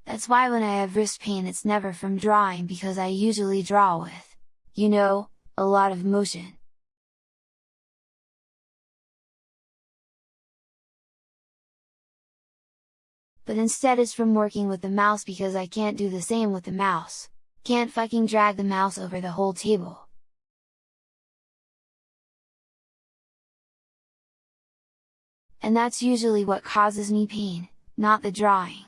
That's why when I have wrist pain it's never from drawing because I usually draw with, you know, a lot of motion. But instead it's from working with the mouse because I can't do the same with the mouse. Can't fucking drag the mouse over the whole table. And that's usually what causes me pain, not the drawing.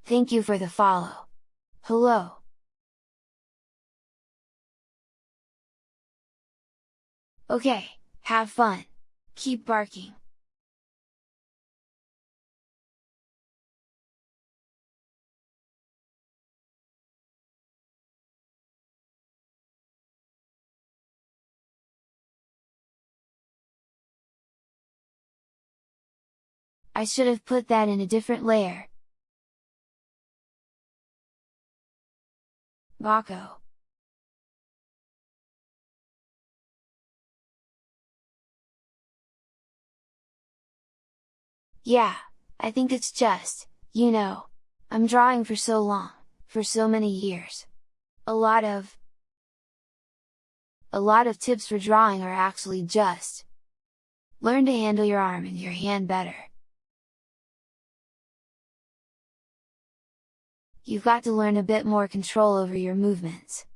Thank you for the follow. Hello. Okay, have fun. Keep barking. I should have put that in a different layer. Bako. Yeah, I think it's just, you know, I'm drawing for so long, for so many years. A lot of tips for drawing are actually just learn to handle your arm and your hand better. You've got to learn a bit more control over your movements.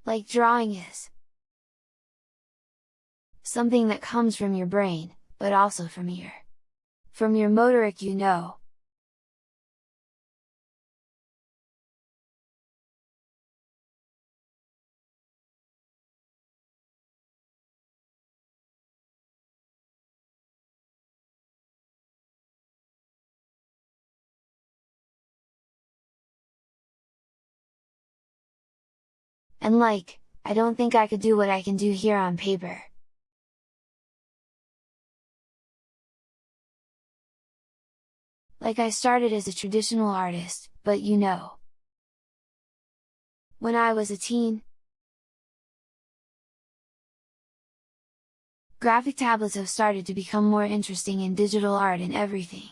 Like drawing is something that comes from your brain, but also from your motoric, you know. And like, I don't think I could do what I can do here on paper. Like I started as a traditional artist, but you know, when I was a teen, graphic tablets have started to become more interesting in digital art and everything.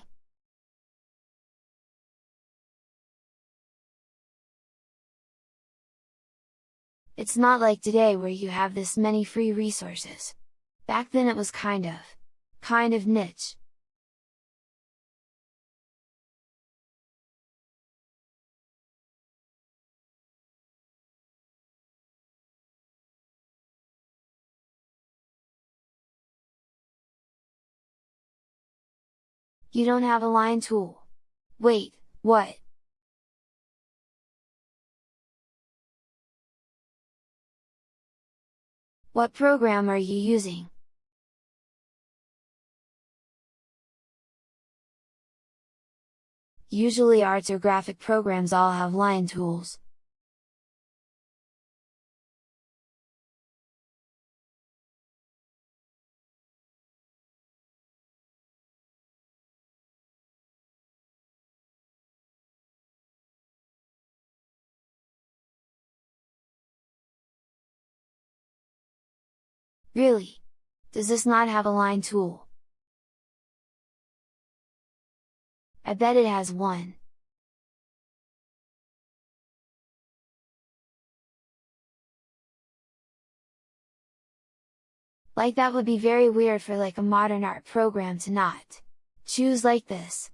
It's not like today where you have this many free resources. Back then it was kind of niche. You don't have a line tool. Wait, what? What program are you using? Usually arts or graphic programs all have line tools. Really? Does this not have a line tool? I bet it has one. Like that would be very weird for like a modern art program to not choose like this.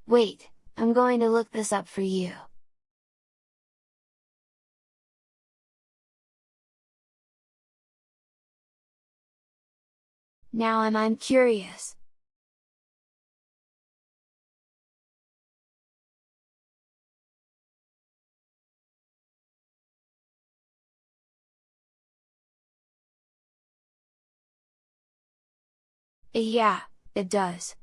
Wait, I'm going to look this up for you. Now I'm curious. Yeah, it does.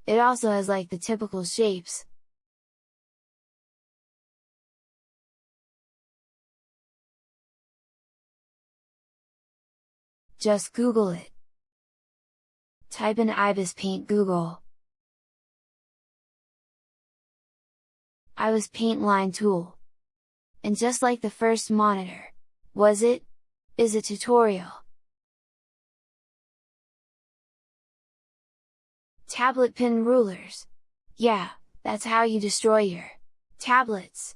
It also has like the typical shapes. Just Google it. Type in ibis paint Google. ibis paint line tool. And just like the first monitor, was it? Is a tutorial. Tablet pen rulers. Yeah, that's how you destroy your tablets.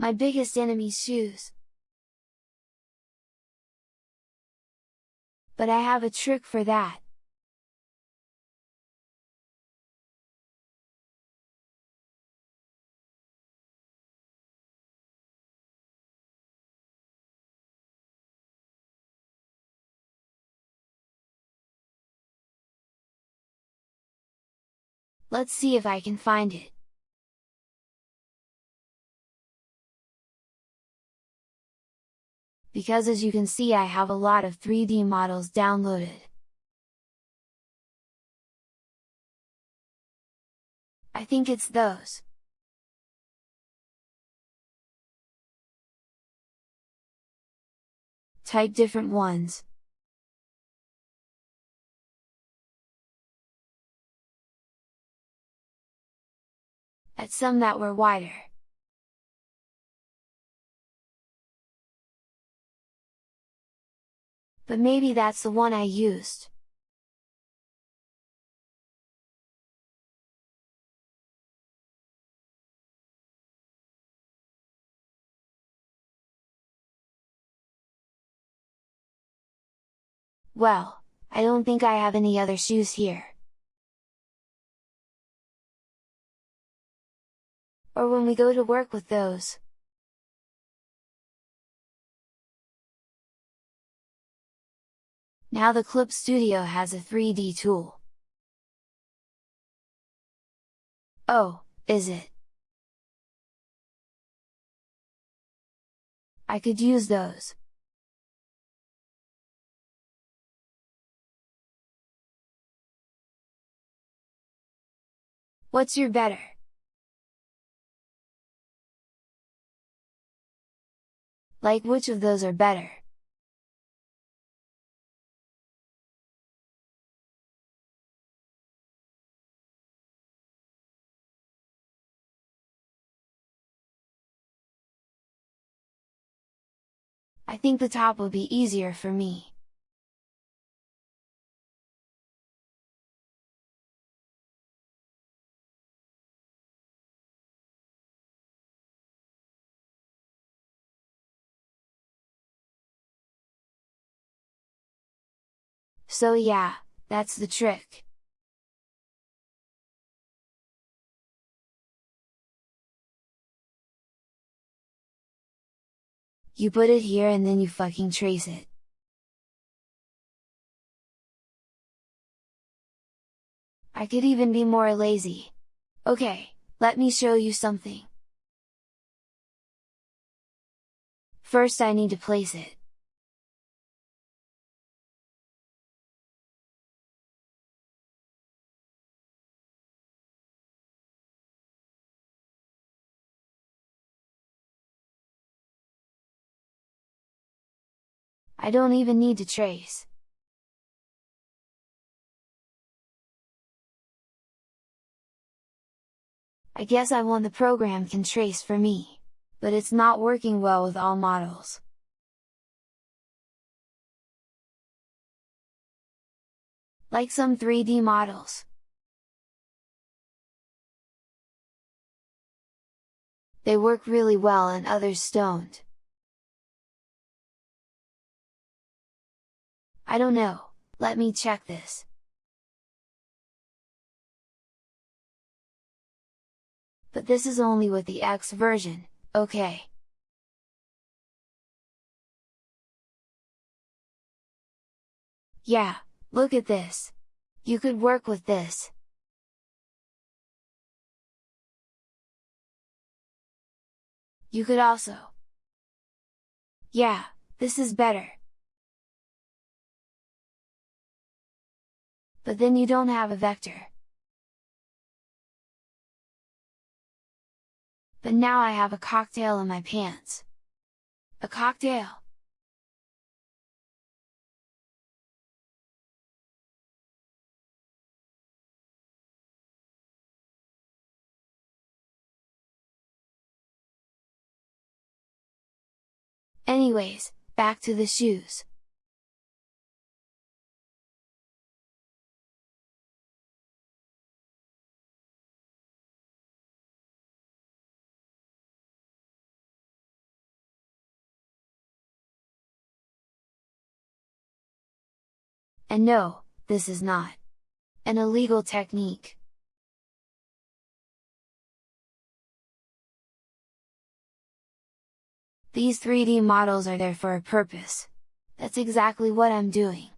My biggest enemy's shoes. But I have a trick for that. Let's see if I can find it. Because as you can see I have a lot of 3D models downloaded. I think it's those. Type different ones. At some that were wider. But maybe that's the one I used. Well, I don't think I have any other shoes here. Or when we go to work with those. Now the Clip Studio has a 3D tool. Oh, is it? I could use those. What's your better? Like which of those are better? I think the top would be easier for me. So yeah, that's the trick. You put it here and then you fucking trace it. I could even be more lazy. Okay, let me show you something. First I need to place it. I don't even need to trace. I guess I want the program can trace for me, but it's not working well with all models. Like some 3D models. They work really well and others don't. I don't know, let me check this. But this is only with the X version, okay. Yeah, look at this! You could work with this! You could also... Yeah, this is better! But then you don't have a vector. But now I have a cocktail in my pants! A cocktail! Anyways, back to the shoes. And no, this is not an illegal technique. These 3D models are there for a purpose. That's exactly what I'm doing.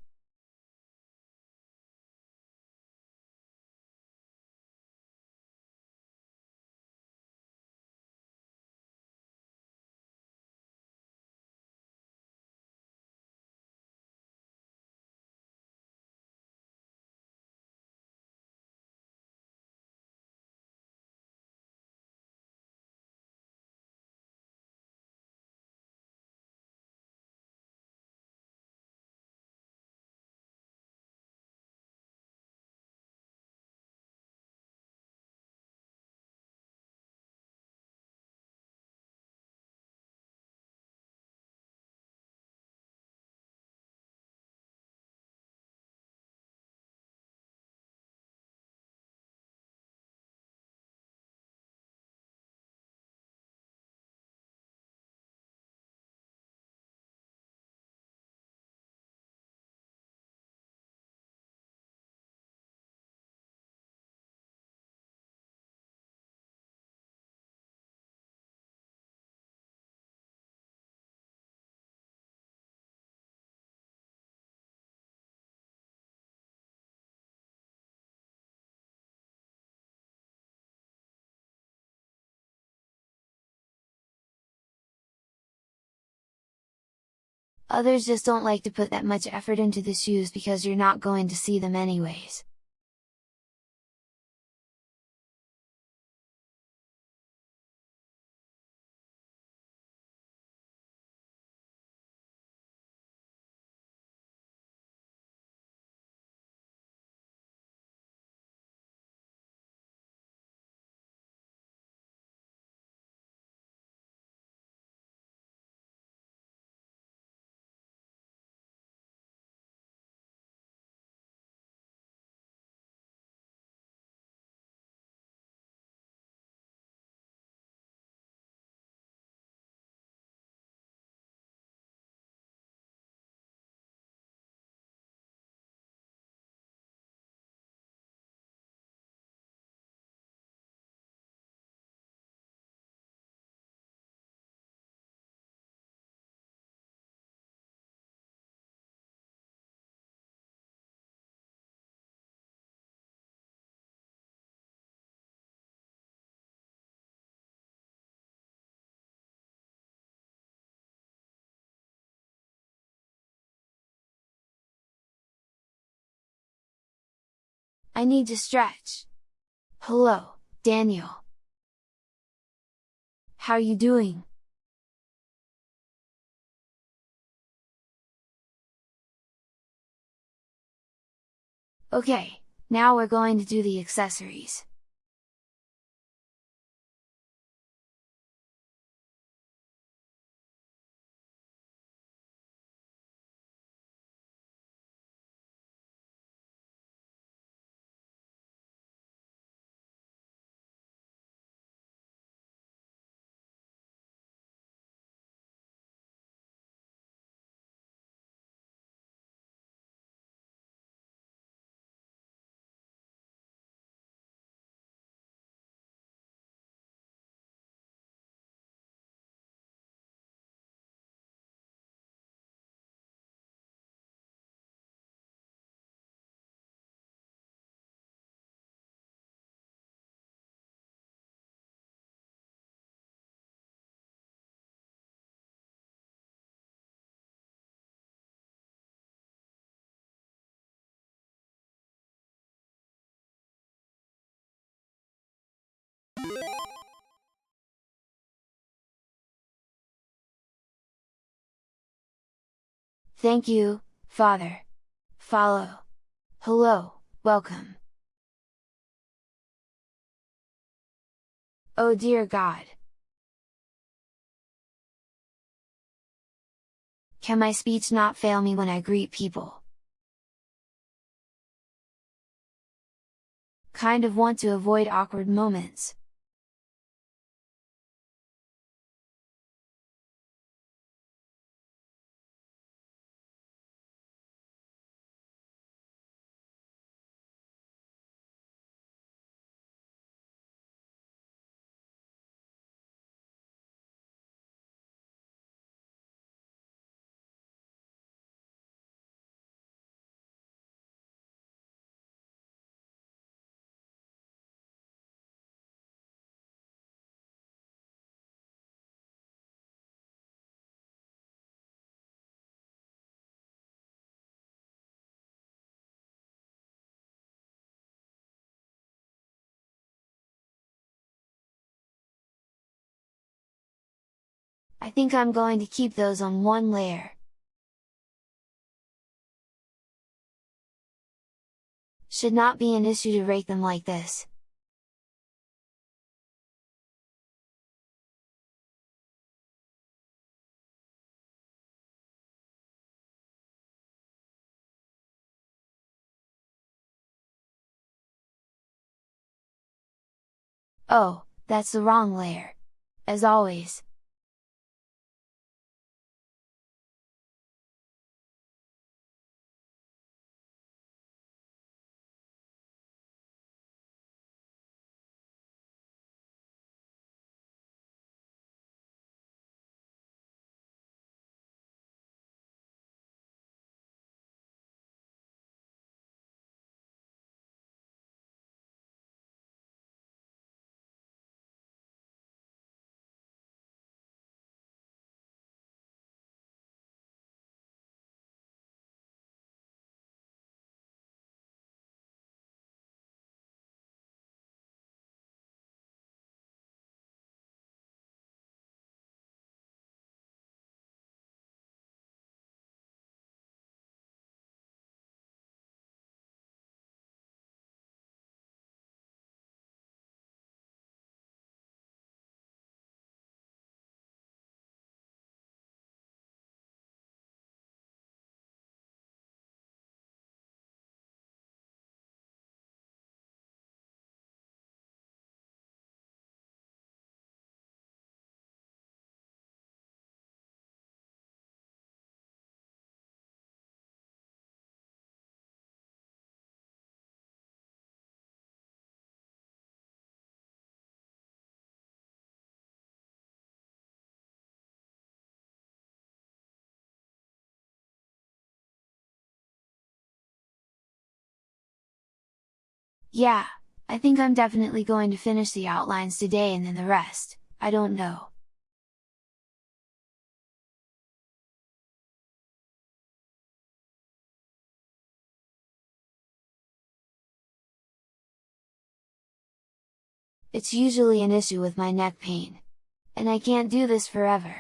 Others just don't like to put that much effort into the shoes because you're not going to see them anyways. I need to stretch. Hello, Daniel. How you doing? Okay, now we're going to do the accessories. Thank you, Father. Follow. Hello, welcome. Oh dear God! Can my speech not fail me when I greet people? Kind of want to avoid awkward moments. I think I'm going to keep those on one layer. Should not be an issue to rake them like this. Oh, that's the wrong layer. As always. Yeah, I think I'm definitely going to finish the outlines today and then the rest, I don't know. It's usually an issue with my neck pain. And I can't do this forever.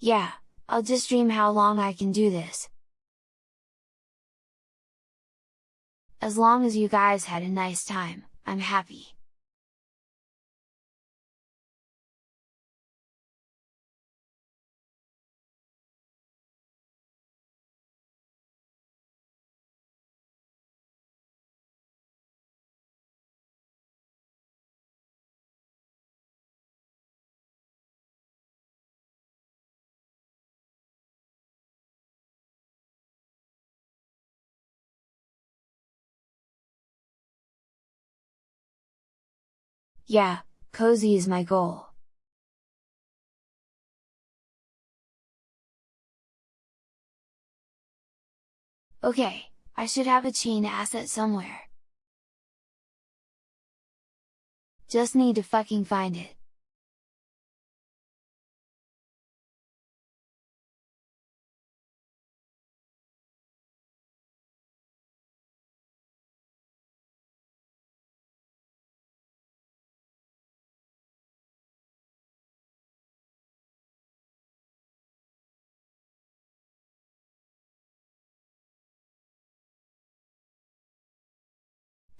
Yeah, I'll just dream how long I can do this. As long as you guys had a nice time, I'm happy. Yeah, cozy is my goal. Okay, I should have a chain asset somewhere. Just need to fucking find it.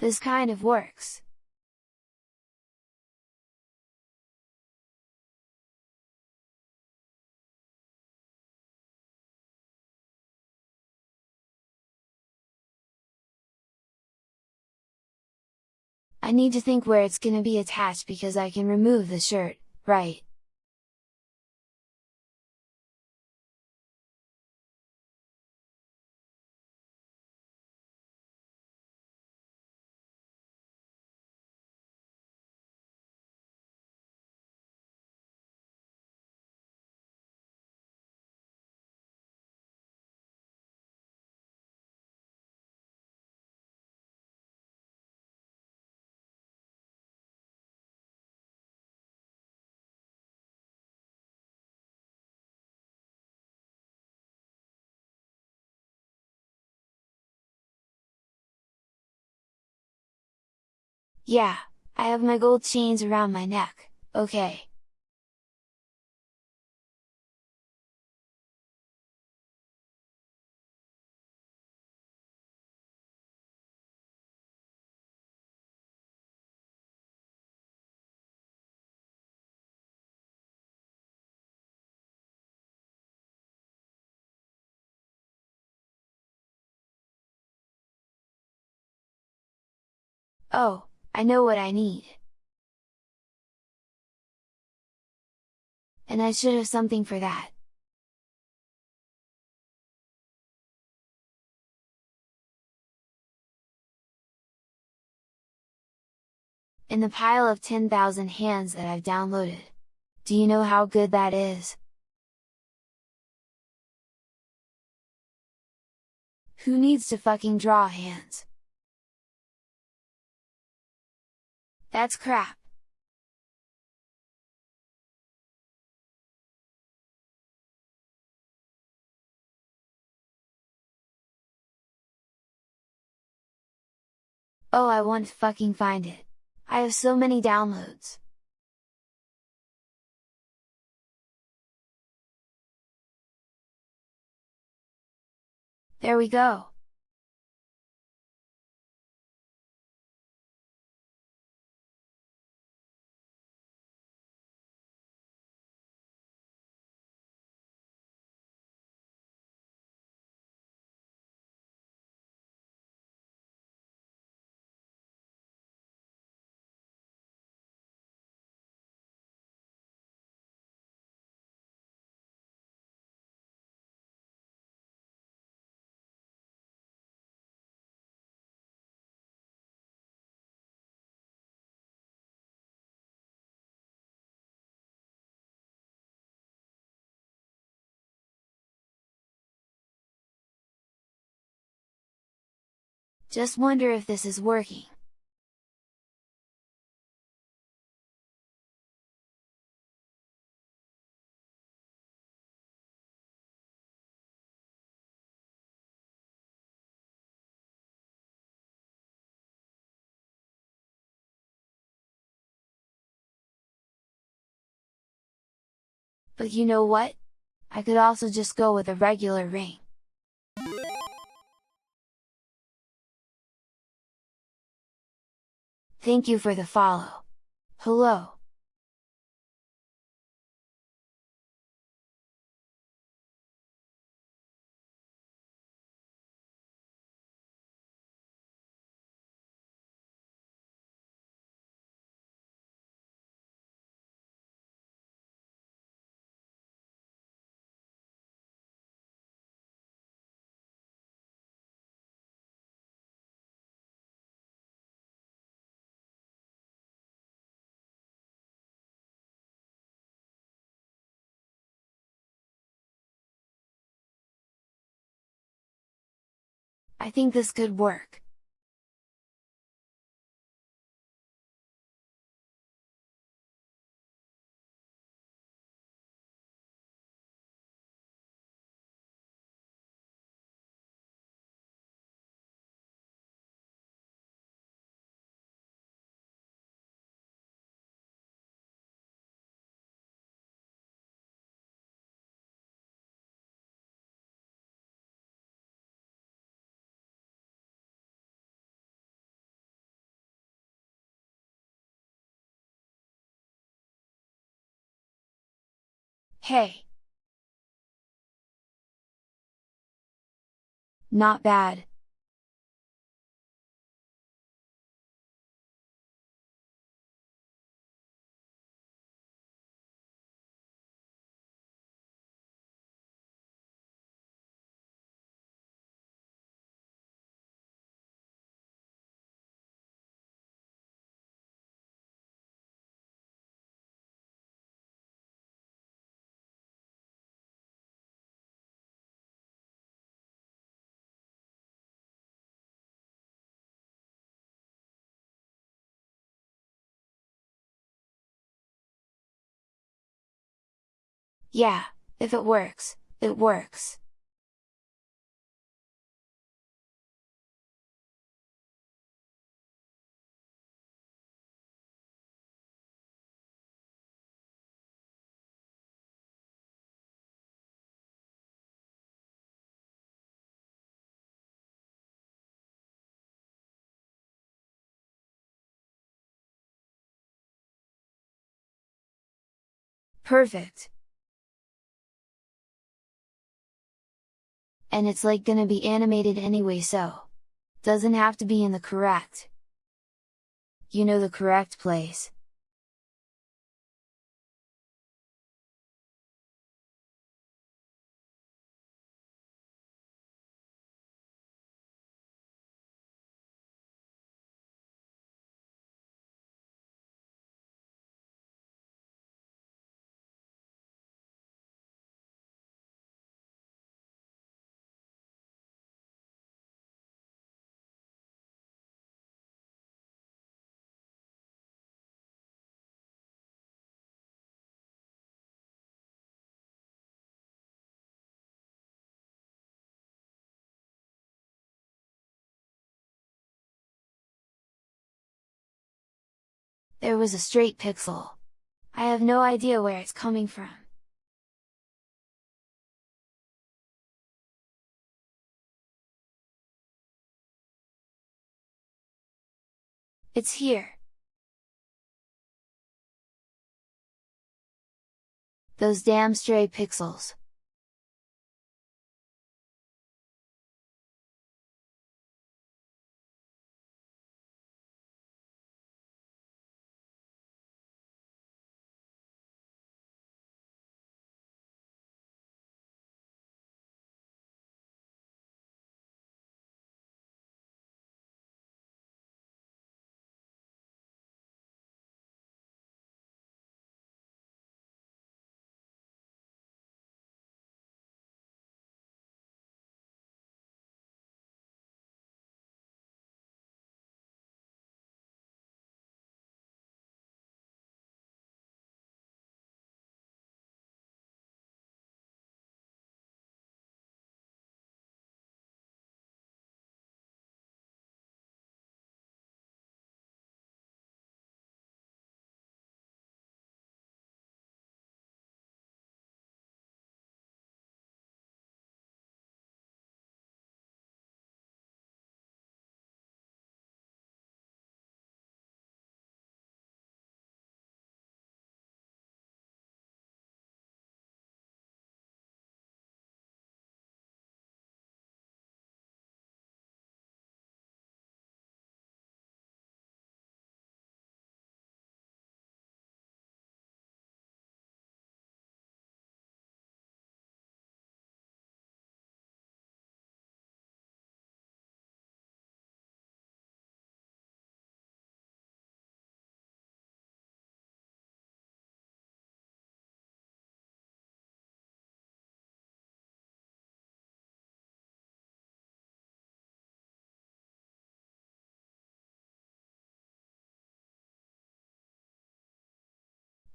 This kind of works. I need to think where it's gonna be attached because I can remove the shirt, right? Yeah, I have my gold chains around my neck, okay. Oh, I know what I need. And I should have something for that. In the pile of 10,000 hands that I've downloaded. Do you know how good that is? Who needs to fucking draw hands? That's crap! Oh, I want to fucking find it! I have so many downloads! There we go! Just wonder if this is working. But you know what? I could also just go with a regular ring. Thank you for the follow. Hello. I think this could work. Hey! Not bad. Yeah, if it works, it works. Perfect! And it's like gonna be animated anyway, so doesn't have to be in the correct, you know, the correct place. There was a straight pixel. I have no idea where it's coming from. It's here! Those damn stray pixels!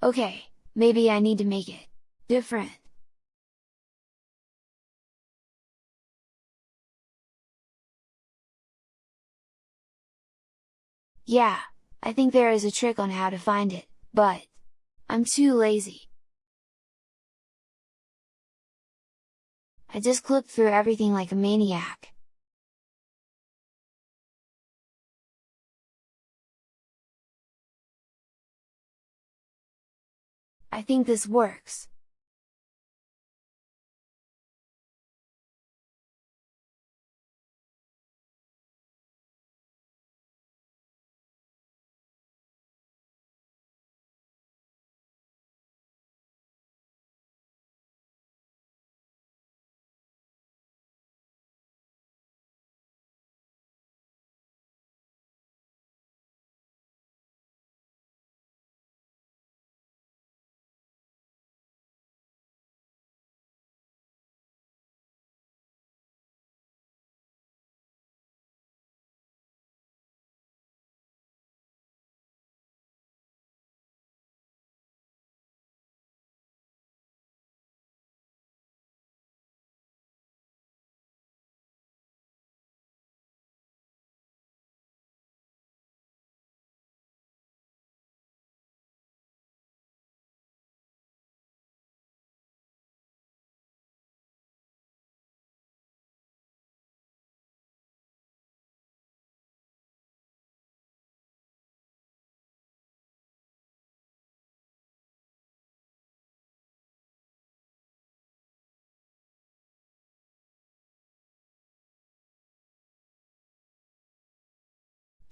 Okay, maybe I need to make it different. Yeah, I think there is a trick on how to find it, but I'm too lazy. I just clicked through everything like a maniac. I think this works.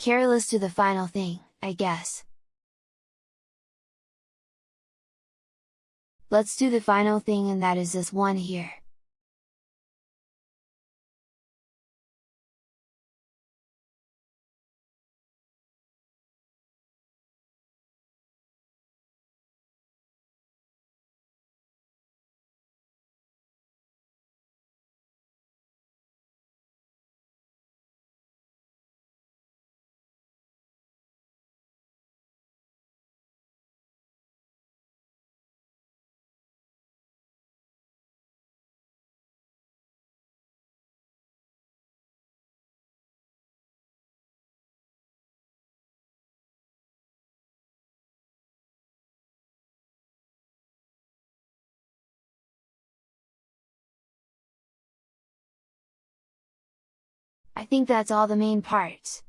Careless to the final thing, I guess. Let's do the final thing, and that is this one here. I think that's all the main parts.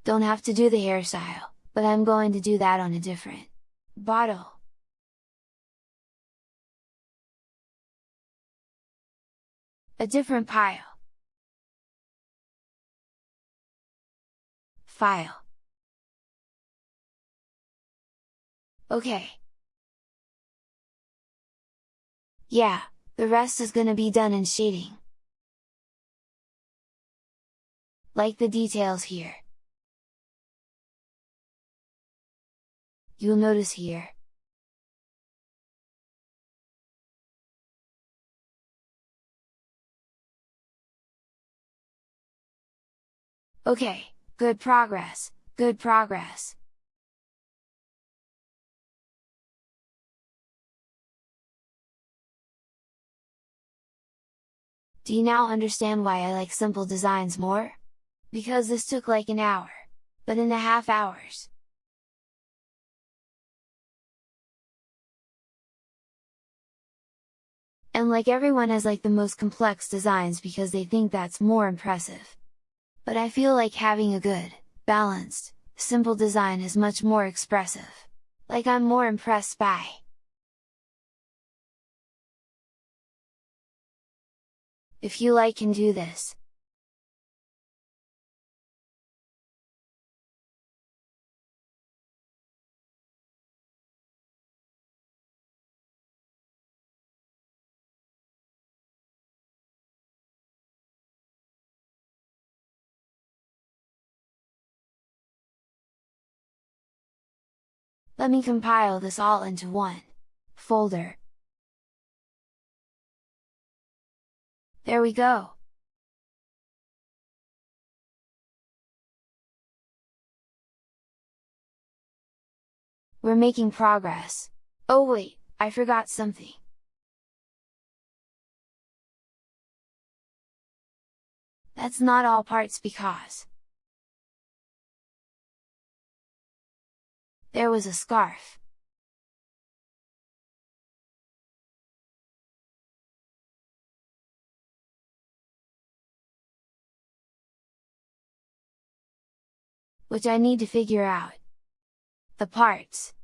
Don't have to do the hairstyle, but I'm going to do that on a different bottle. A different pile. File. Okay. Yeah, the rest is gonna be done in shading. Like the details here. You'll notice here. Okay, good progress, good progress. Do you now understand why I like simple designs more? Because this took like an hour, but in a half hours. And like everyone has like the most complex designs because they think that's more impressive. But I feel like having a good, balanced, simple design is much more expressive. Like I'm more impressed by. If you like, can do this. Let me compile this all into one folder. There we go! We're making progress. Oh wait, I forgot something. That's not all parts because there was a scarf. Which I need to figure out. The parts.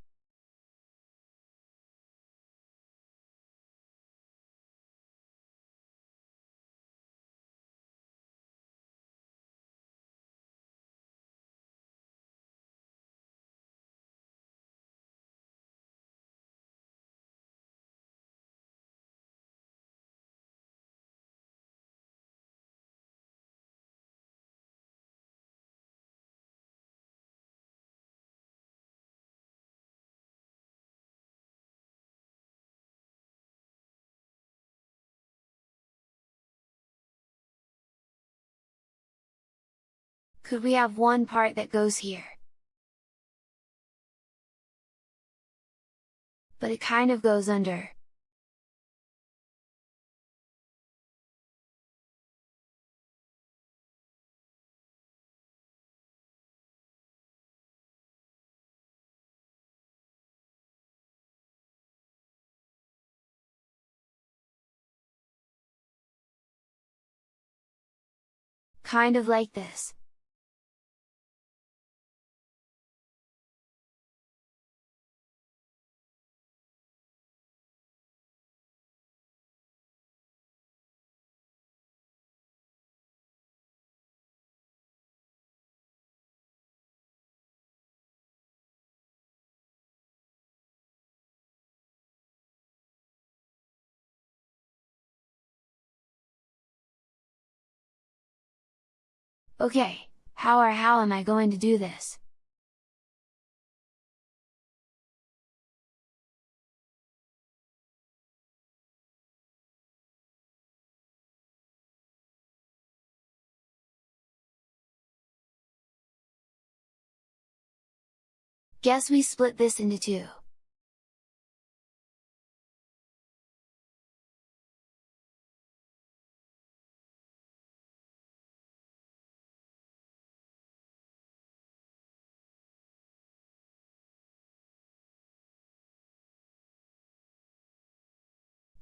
Could we have one part that goes here? But it kind of goes under. Kind of like this. Okay, how am I going to do this? Guess we split this into two.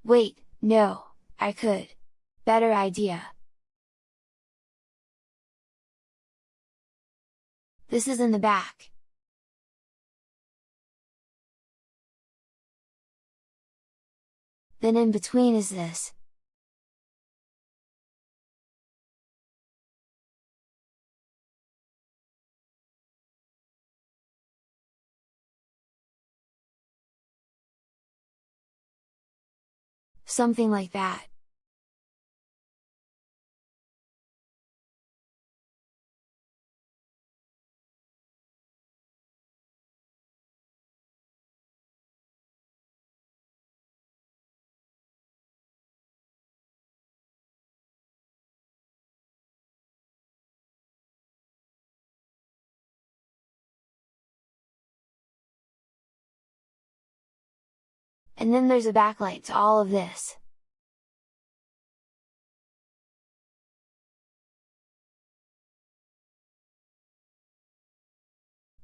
Wait, no, I could. Better idea. This is in the back. Then in between is this. Something like that. And then there's a backlight to all of this.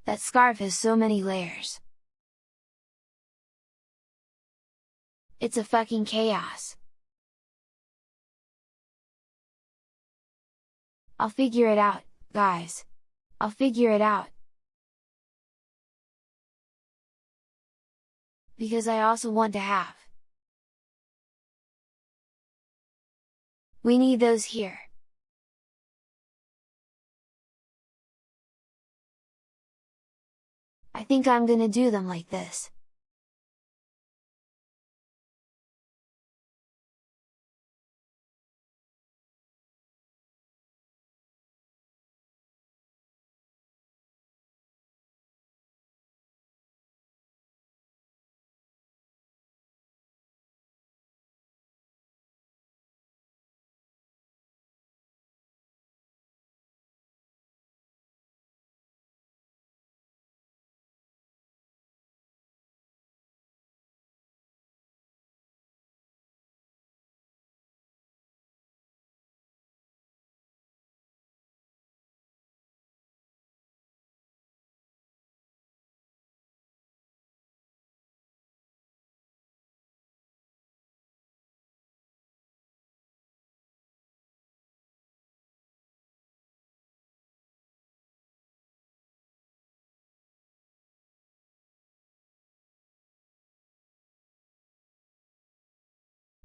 That scarf has so many layers. It's a fucking chaos. I'll figure it out, guys. I'll figure it out. Because I also want to have. We need those here. I think I'm gonna do them like this.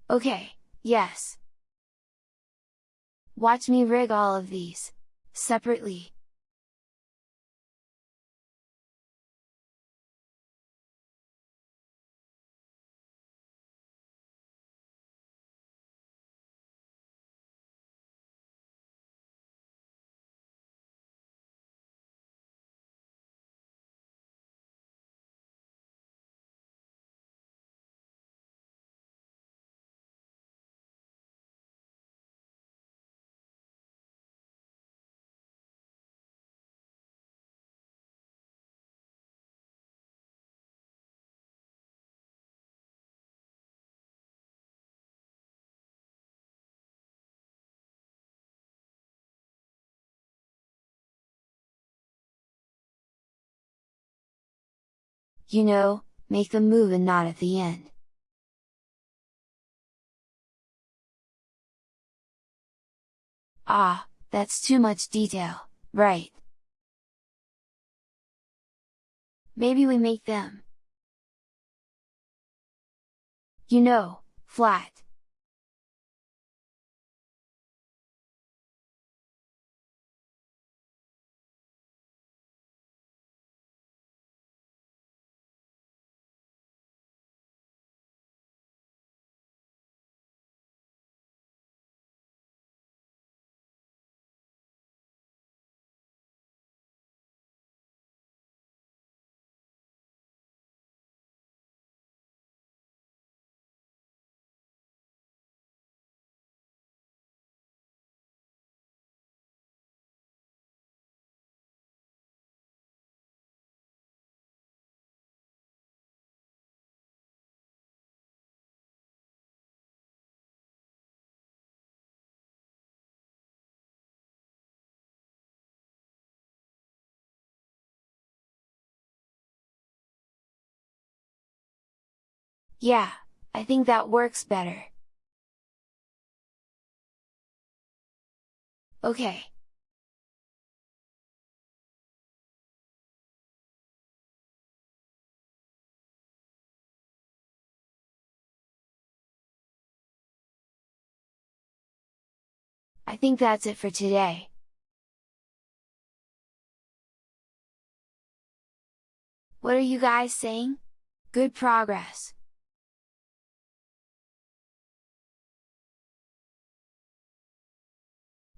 Okay, yes. Watch me rig all of these separately. You know, make them move and not at the end. Ah, that's too much detail, right? Maybe we make them, you know, flat. Yeah, I think that works better. Okay. I think that's it for today. What are you guys saying? Good progress!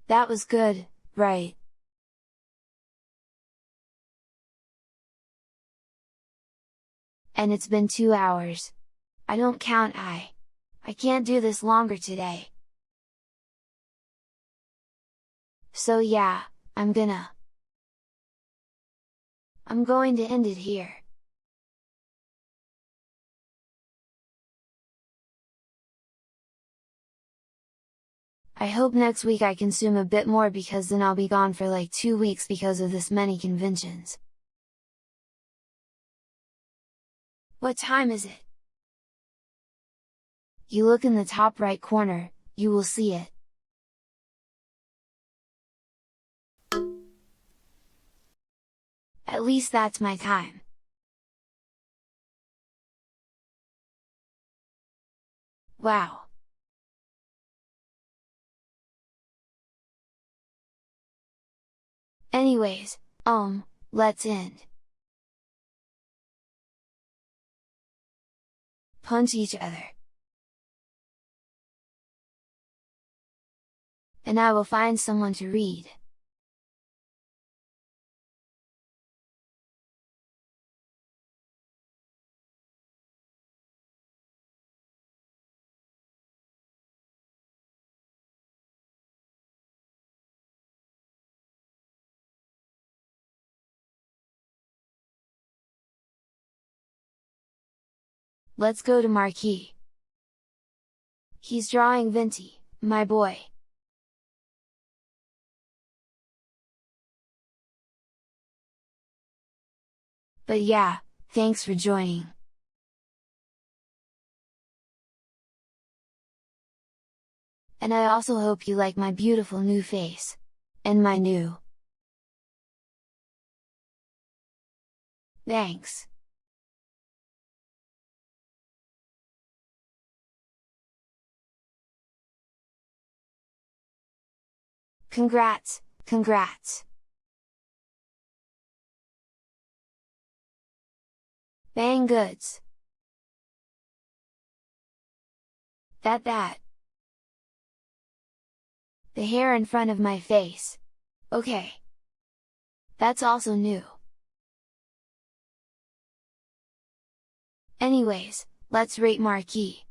That was good, right? And it's been 2 hours. I don't count I can't do this longer today. So yeah, I'm going to end it here. I hope next week I consume a bit more because then I'll be gone for like 2 weeks because of this many conventions. What time is it? You look in the top right corner, you will see it. At least that's my time. Wow! Anyways, let's end. Punch each other. And I will find someone to read. Let's go to Marquis. He's drawing Venti, my boy. But yeah, thanks for joining. And I also hope you like my beautiful new face. And my new. Thanks! Congrats, congrats! Bang goods! That! The hair in front of my face. Okay. That's also new. Anyways, let's rate Marquis.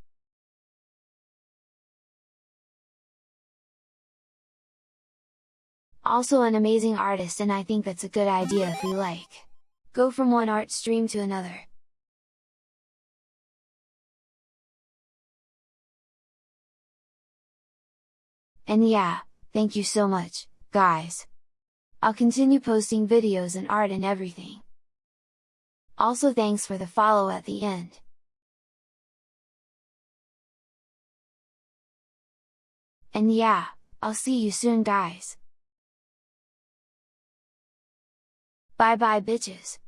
Also an amazing artist, and I think that's a good idea if we like. Go from one art stream to another. And yeah, thank you so much, guys! I'll continue posting videos and art and everything. Also thanks for the follow at the end. And yeah, I'll see you soon, guys! Bye bye bitches!